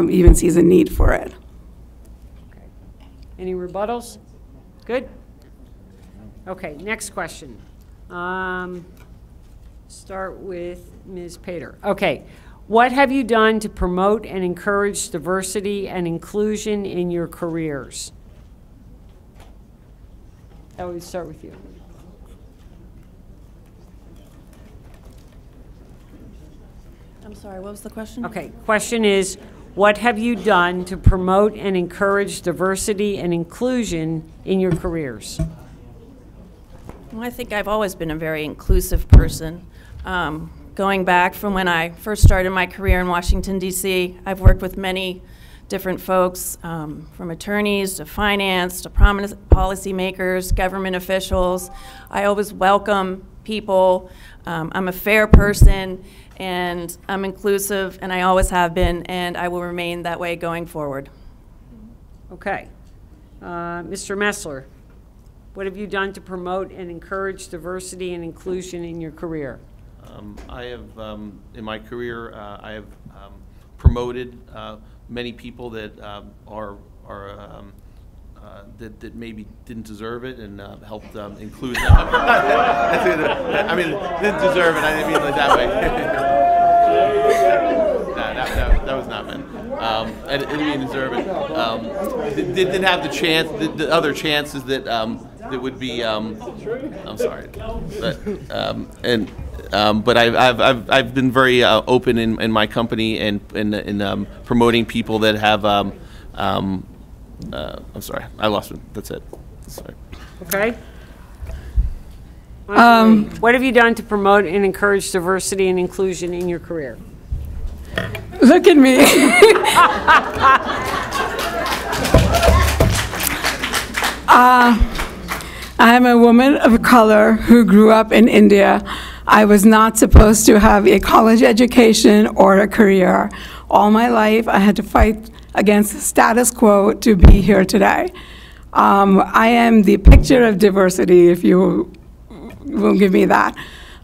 even sees a need for it. Okay. Any rebuttals? Good? Okay, next question. Start with Ms. Pater. Okay, what have you done to promote and encourage diversity and inclusion in your careers? I would start with you. I'm sorry, what was the question? Okay, question is, what have you done to promote and encourage diversity and inclusion in your careers? Well, I think I've always been a very inclusive person. Going back from when I first started my career in Washington, D.C., I've worked with many different folks, from attorneys to finance to prominent policymakers, government officials. I always welcome people I'm a fair person, and I'm inclusive, and I always have been, and I will remain that way going forward. Okay. Mr. Nestler, what have you done to promote and encourage diversity and inclusion in your career? I have, in my career, I have promoted many people that that maybe didn't deserve it, and helped include them. I mean, didn't deserve it. I didn't mean it like that way. That was not meant. I didn't mean deserve it. Didn't have the chance, the other chances that that would be. I'm sorry, but I've been very open in my company and in promoting people that have. I'm sorry, I lost it. That's it. Sorry. Okay. What have you done to promote and encourage diversity and inclusion in your career? Look at me. I am a woman of color who grew up in India. I was not supposed to have a college education or a career. All my life, I had to fight against the status quo to be here today. I am the picture of diversity, if you will give me that.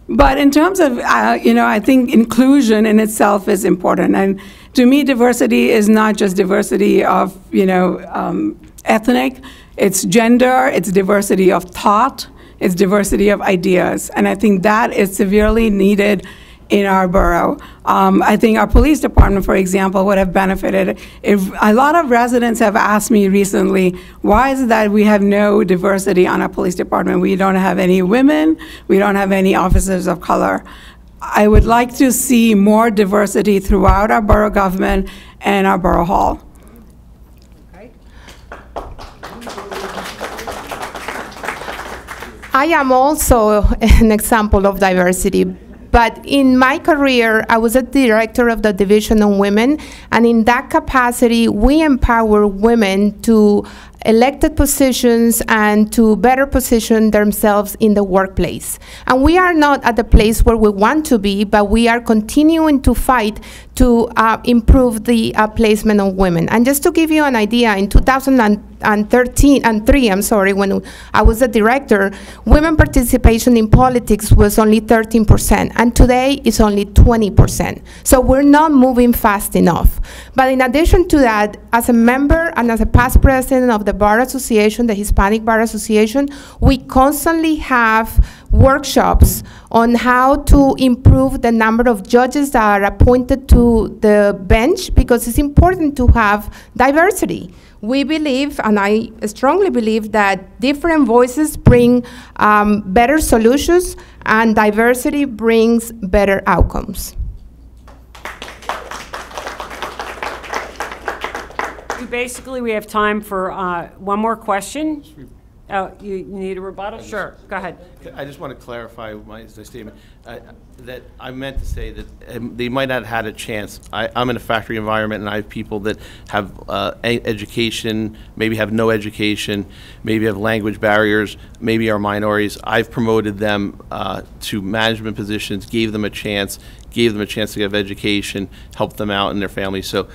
But in terms of, I think inclusion in itself is important. And to me, diversity is not just diversity of, ethnic. It's gender, it's diversity of thought, it's diversity of ideas. And I think that is severely needed in our borough. I think our police department, for example, would have benefited if a lot of residents have asked me recently, why is it that we have no diversity on our police department? We don't have any women, we don't have any officers of color. I would like to see more diversity throughout our borough government and our borough hall. I am also an example of diversity. But in my career, I was a director of the Division on Women, and in that capacity, we empower women to elected positions and to better position themselves in the workplace. And we are not at the place where we want to be, but we are continuing to fight to improve the placement of women. And just to give you an idea, in 2003, when I was a director, women participation in politics was only 13%, and today it's only 20%. So we're not moving fast enough. But in addition to that, as a member and as a past president of the Bar Association, the Hispanic Bar Association, we constantly have workshops on how to improve the number of judges that are appointed to the bench, because it's important to have diversity. We believe, and I strongly believe, that different voices bring better solutions, and diversity brings better outcomes. Basically, we have time for one more question. Oh, you need a rebuttal? Sure, go ahead. I just want to clarify my statement. That I meant to say that they might not have had a chance. I'm in a factory environment, and I have people that have education, maybe have no education, maybe have language barriers, maybe are minorities. I've promoted them to management positions, gave them a chance to have education, helped them out and their families. So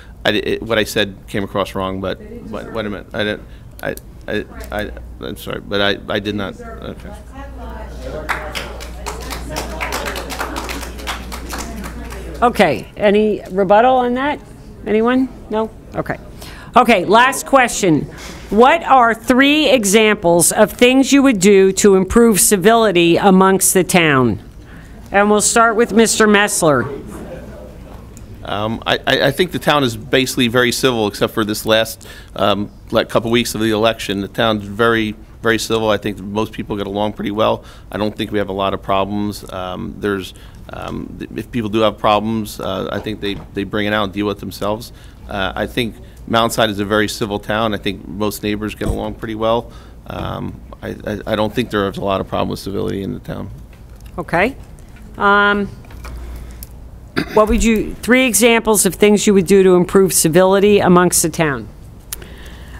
what I said came across wrong, but wait a minute. I'm sorry, but I did not. Okay. Okay, any rebuttal on that? Anyone? No? Okay. Okay, last question. What are 3 examples of things you would do to improve civility amongst the town? And we'll start with Mr. Nestler. I think the town is basically very civil, except for this last couple weeks of the election. The town's very, very civil. I think most people get along pretty well. I don't think we have a lot of problems. If people do have problems, I think they bring it out and deal with themselves. I think Mountainside is a very civil town. I think most neighbors get along pretty well. I don't think there is a lot of problem with civility in the town. Okay. What would you, 3 examples of things you would do to improve civility amongst the town?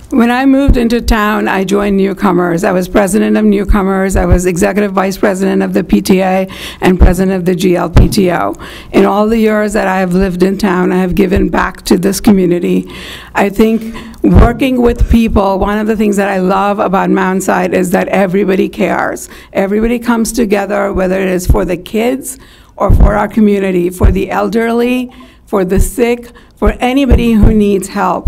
When I moved into town, I joined Newcomers. I was president of Newcomers. I was executive vice president of the PTA and president of the GLPTO. In all the years that I have lived in town, I have given back to this community. I think working with people, one of the things that I love about Mountainside is that everybody cares. Everybody comes together, whether it is for the kids or for our community, for the elderly, for the sick, for anybody who needs help.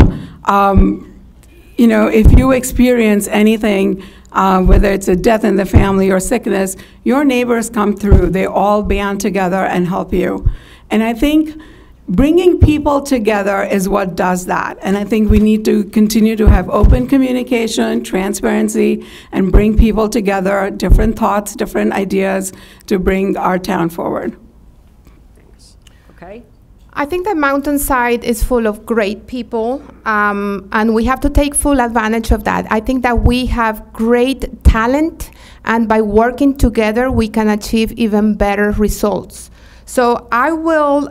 You know, if you experience anything, whether it's a death in the family or sickness, your neighbors come through. They all band together and help you. And I think bringing people together is what does that. And I think we need to continue to have open communication, transparency, and bring people together, different thoughts, different ideas to bring our town forward. Thanks. Okay. I think that Mountainside is full of great people, and we have to take full advantage of that. I think that we have great talent, and by working together, we can achieve even better results. So I will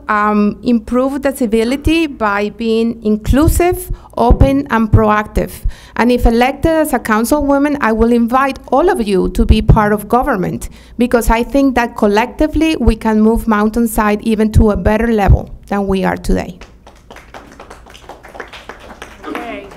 improve the civility by being inclusive, open, and proactive. And if elected as a councilwoman, I will invite all of you to be part of government, because I think that collectively we can move Mountainside even to a better level than we are today. Okay.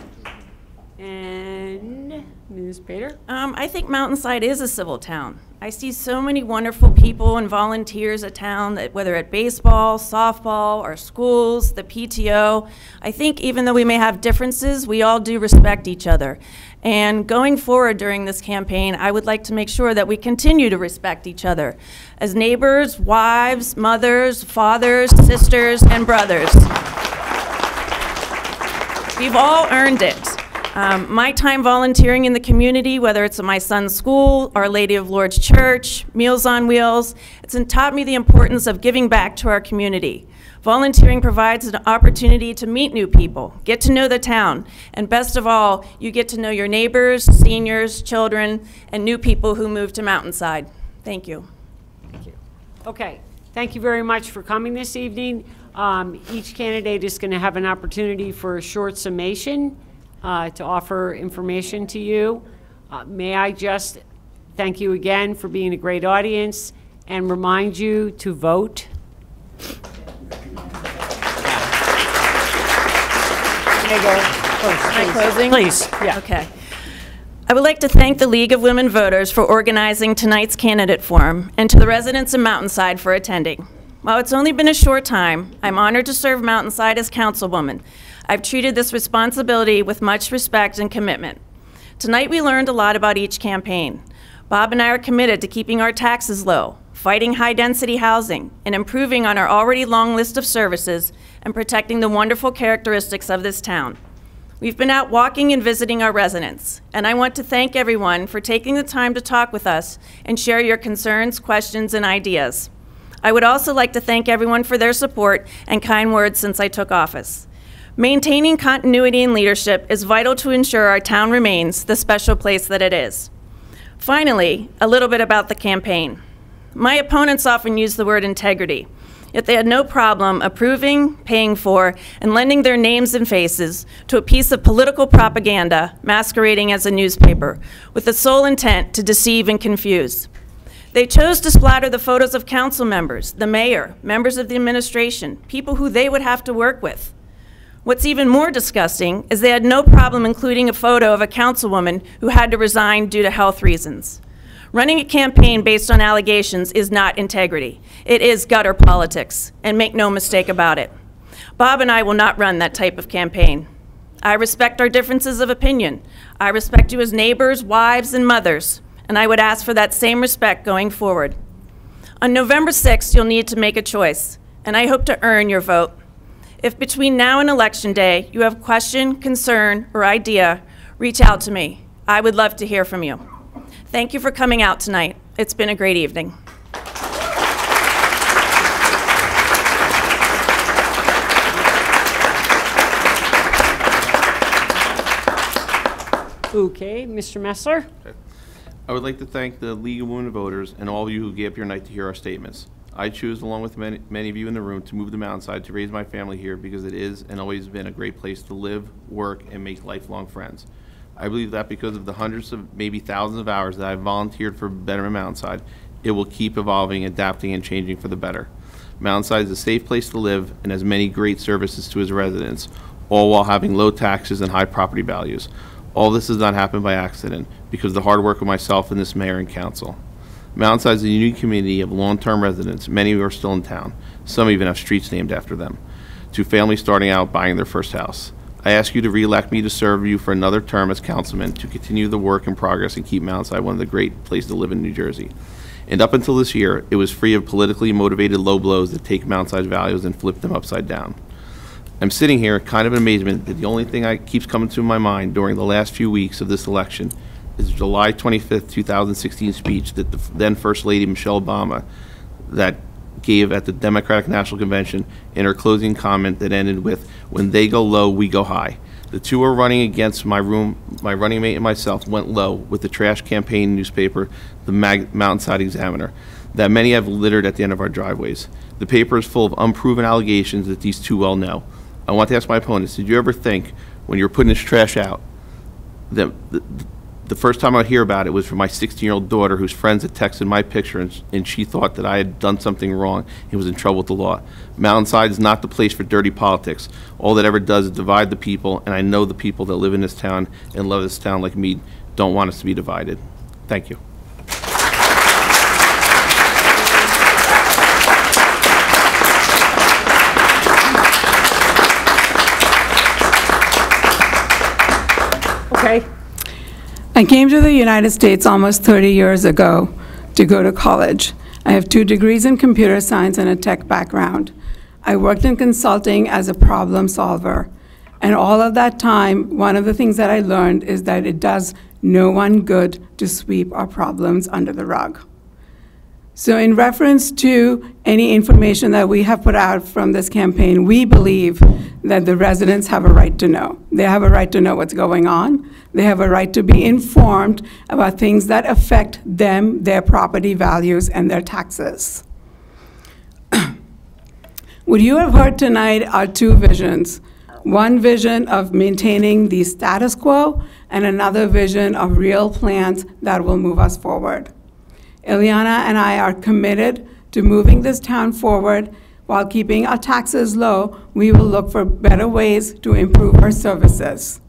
And Ms. Pater? I think Mountainside is a civil town. I see so many wonderful people and volunteers at town, that whether at baseball, softball, our schools, the PTO. I think even though we may have differences, we all do respect each other. And going forward during this campaign, I would like to make sure that we continue to respect each other as neighbors, wives, mothers, fathers, sisters, and brothers. We've all earned it. My time volunteering in the community, whether it's at my son's school, Our Lady of Lourdes Church, Meals on Wheels, it's taught me the importance of giving back to our community. Volunteering provides an opportunity to meet new people, get to know the town, and best of all, you get to know your neighbors, seniors, children, and new people who move to Mountainside. Thank you. Thank you. Okay. Thank you very much for coming this evening. Each candidate is going to have an opportunity for a short summation to offer information to you. May I just thank you again for being a great audience and remind you to vote. May I go first, Am I closing? Please. Yeah. Okay. I would like to thank the League of Women Voters for organizing tonight's candidate forum, and to the residents of Mountainside for attending. While it's only been a short time, I'm honored to serve Mountainside as councilwoman. I've treated this responsibility with much respect and commitment. Tonight we learned a lot about each campaign. Bob and I are committed to keeping our taxes low, fighting high-density housing, and improving on our already long list of services and protecting the wonderful characteristics of this town. We've been out walking and visiting our residents, and I want to thank everyone for taking the time to talk with us and share your concerns, questions, and ideas. I would also like to thank everyone for their support and kind words since I took office. Maintaining continuity in leadership is vital to ensure our town remains the special place that it is. Finally, a little bit about the campaign. My opponents often use the word integrity, yet they had no problem approving, paying for, and lending their names and faces to a piece of political propaganda masquerading as a newspaper, with the sole intent to deceive and confuse. They chose to splatter the photos of council members, the mayor, members of the administration, people who they would have to work with. What's even more disgusting is they had no problem including a photo of a councilwoman who had to resign due to health reasons. Running a campaign based on allegations is not integrity. It is gutter politics, and make no mistake about it. Bob and I will not run that type of campaign. I respect our differences of opinion. I respect you as neighbors, wives, and mothers, and I would ask for that same respect going forward. On November 6th, you'll need to make a choice, and I hope to earn your vote. If between now and Election Day you have question, concern, or idea, reach out to me. I would love to hear from you. Thank you for coming out tonight. It's been a great evening. Okay, Mr. Nestler. Okay. I would like to thank the League of Women Voters and all of you who gave up your night to hear our statements. I choose, along with many of you in the room, to move to Mountainside to raise my family here because it is and always been a great place to live, work, and make lifelong friends. I believe that because of the hundreds of, maybe thousands of hours that I've volunteered for Betterment Mountainside, it will keep evolving, adapting, and changing for the better. Mountainside is a safe place to live and has many great services to its residents, all while having low taxes and high property values. All this does not happen by accident, because of the hard work of myself and this mayor and council. Mountainside is a unique community of long-term residents, many who are still in town. Some even have streets named after them, to families starting out buying their first house. I ask you to re-elect me to serve you for another term as councilman to continue the work and progress and keep Mountainside one of the great places to live in New Jersey. And up until this year, it was free of politically motivated low blows that take Mountainside's values and flip them upside down. I'm sitting here kind of in amazement that the only thing that keeps coming to my mind during the last few weeks of this election is July 25th, 2016 speech that the then First Lady Michelle Obama that gave at the Democratic National Convention in her closing comment that ended with, "When they go low, we go high." The two are running against my running mate and myself went low with the trash campaign newspaper, the Mountainside Examiner, that many have littered at the end of our driveways. The paper is full of unproven allegations that these two well know. I want to ask my opponents, did you ever think when you were putting this trash out that the first time I'd hear about it was from my 16-year-old daughter whose friends had texted my picture and she thought that I had done something wrong and was in trouble with the law. Mountainside is not the place for dirty politics. All that ever does is divide the people, and I know the people that live in this town and love this town like me don't want us to be divided. Thank you. Okay. I came to the United States almost 30 years ago to go to college. I have 2 degrees in computer science and a tech background. I worked in consulting as a problem solver. And all of that time, one of the things that I learned is that it does no one good to sweep our problems under the rug. So in reference to any information that we have put out from this campaign, we believe that the residents have a right to know. They have a right to know what's going on. They have a right to be informed about things that affect them, their property values, and their taxes. What you have heard tonight are 2 visions. One vision of maintaining the status quo, and another vision of real plans that will move us forward. Ileana and I are committed to moving this town forward. While keeping our taxes low, we will look for better ways to improve our services.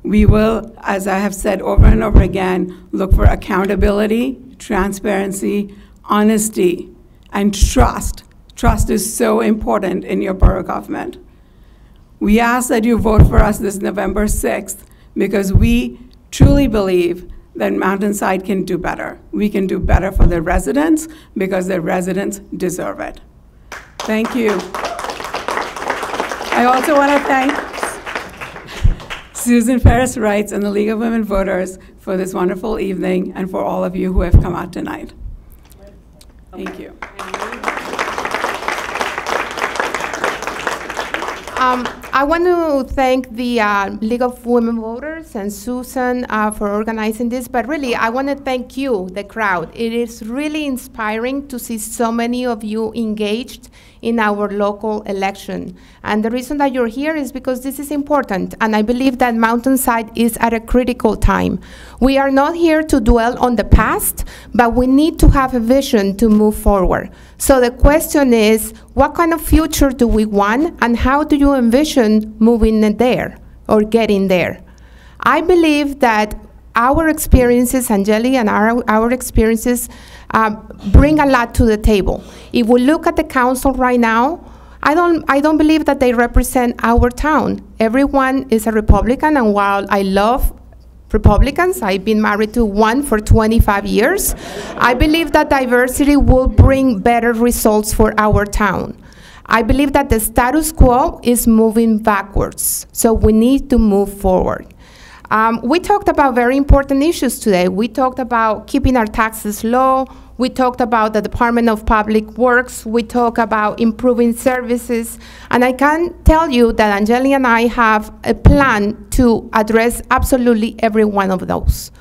We will, as I have said over and over again, look for accountability, transparency, honesty, and trust. Trust is so important in your borough government. We ask that you vote for us this November 6th because we truly believe that Mountainside can do better. We can do better for the residents because the residents deserve it. Thank you. I also want to thank Susan Ferris Wrights and the League of Women Voters for this wonderful evening and for all of you who have come out tonight. Thank you. I want to thank the League of Women Voters and Susan for organizing this, but really I want to thank you, the crowd. It is really inspiring to see so many of you engaged in our local election. And the reason that you're here is because this is important, and I believe that Mountainside is at a critical time. We are not here to dwell on the past, but we need to have a vision to move forward. So the question is, what kind of future do we want, and how do you envision moving there or getting there? I believe that our experiences, Anjali, and our experiences bring a lot to the table. If we look at the council right now, I don't believe that they represent our town. Everyone is a Republican, and while I love Republicans, I've been married to one for 25 years, I believe that diversity will bring better results for our town. I believe that the status quo is moving backwards, so we need to move forward. We talked about very important issues today. We talked about keeping our taxes low. We talked about the Department of Public Works. We talked about improving services. And I can tell you that Anjali and I have a plan to address absolutely every one of those.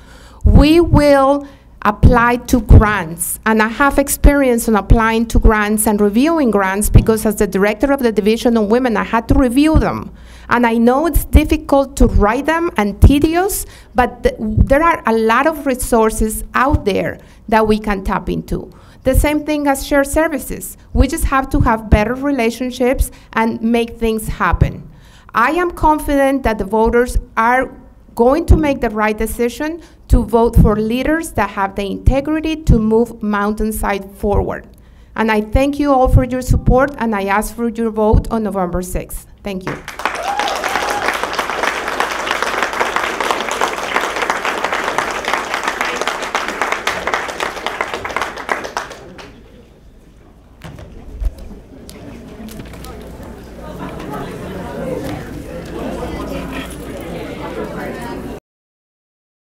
We will apply to grants, and I have experience in applying to grants and reviewing grants because as the director of the Division of Women, I had to review them. And I know it's difficult to write them and tedious, but there are a lot of resources out there that we can tap into. The same thing as shared services. We just have to have better relationships and make things happen. I am confident that the voters are going to make the right decision to vote for leaders that have the integrity to move Mountainside forward. And I thank you all for your support, and I ask for your vote on November 6th. Thank you.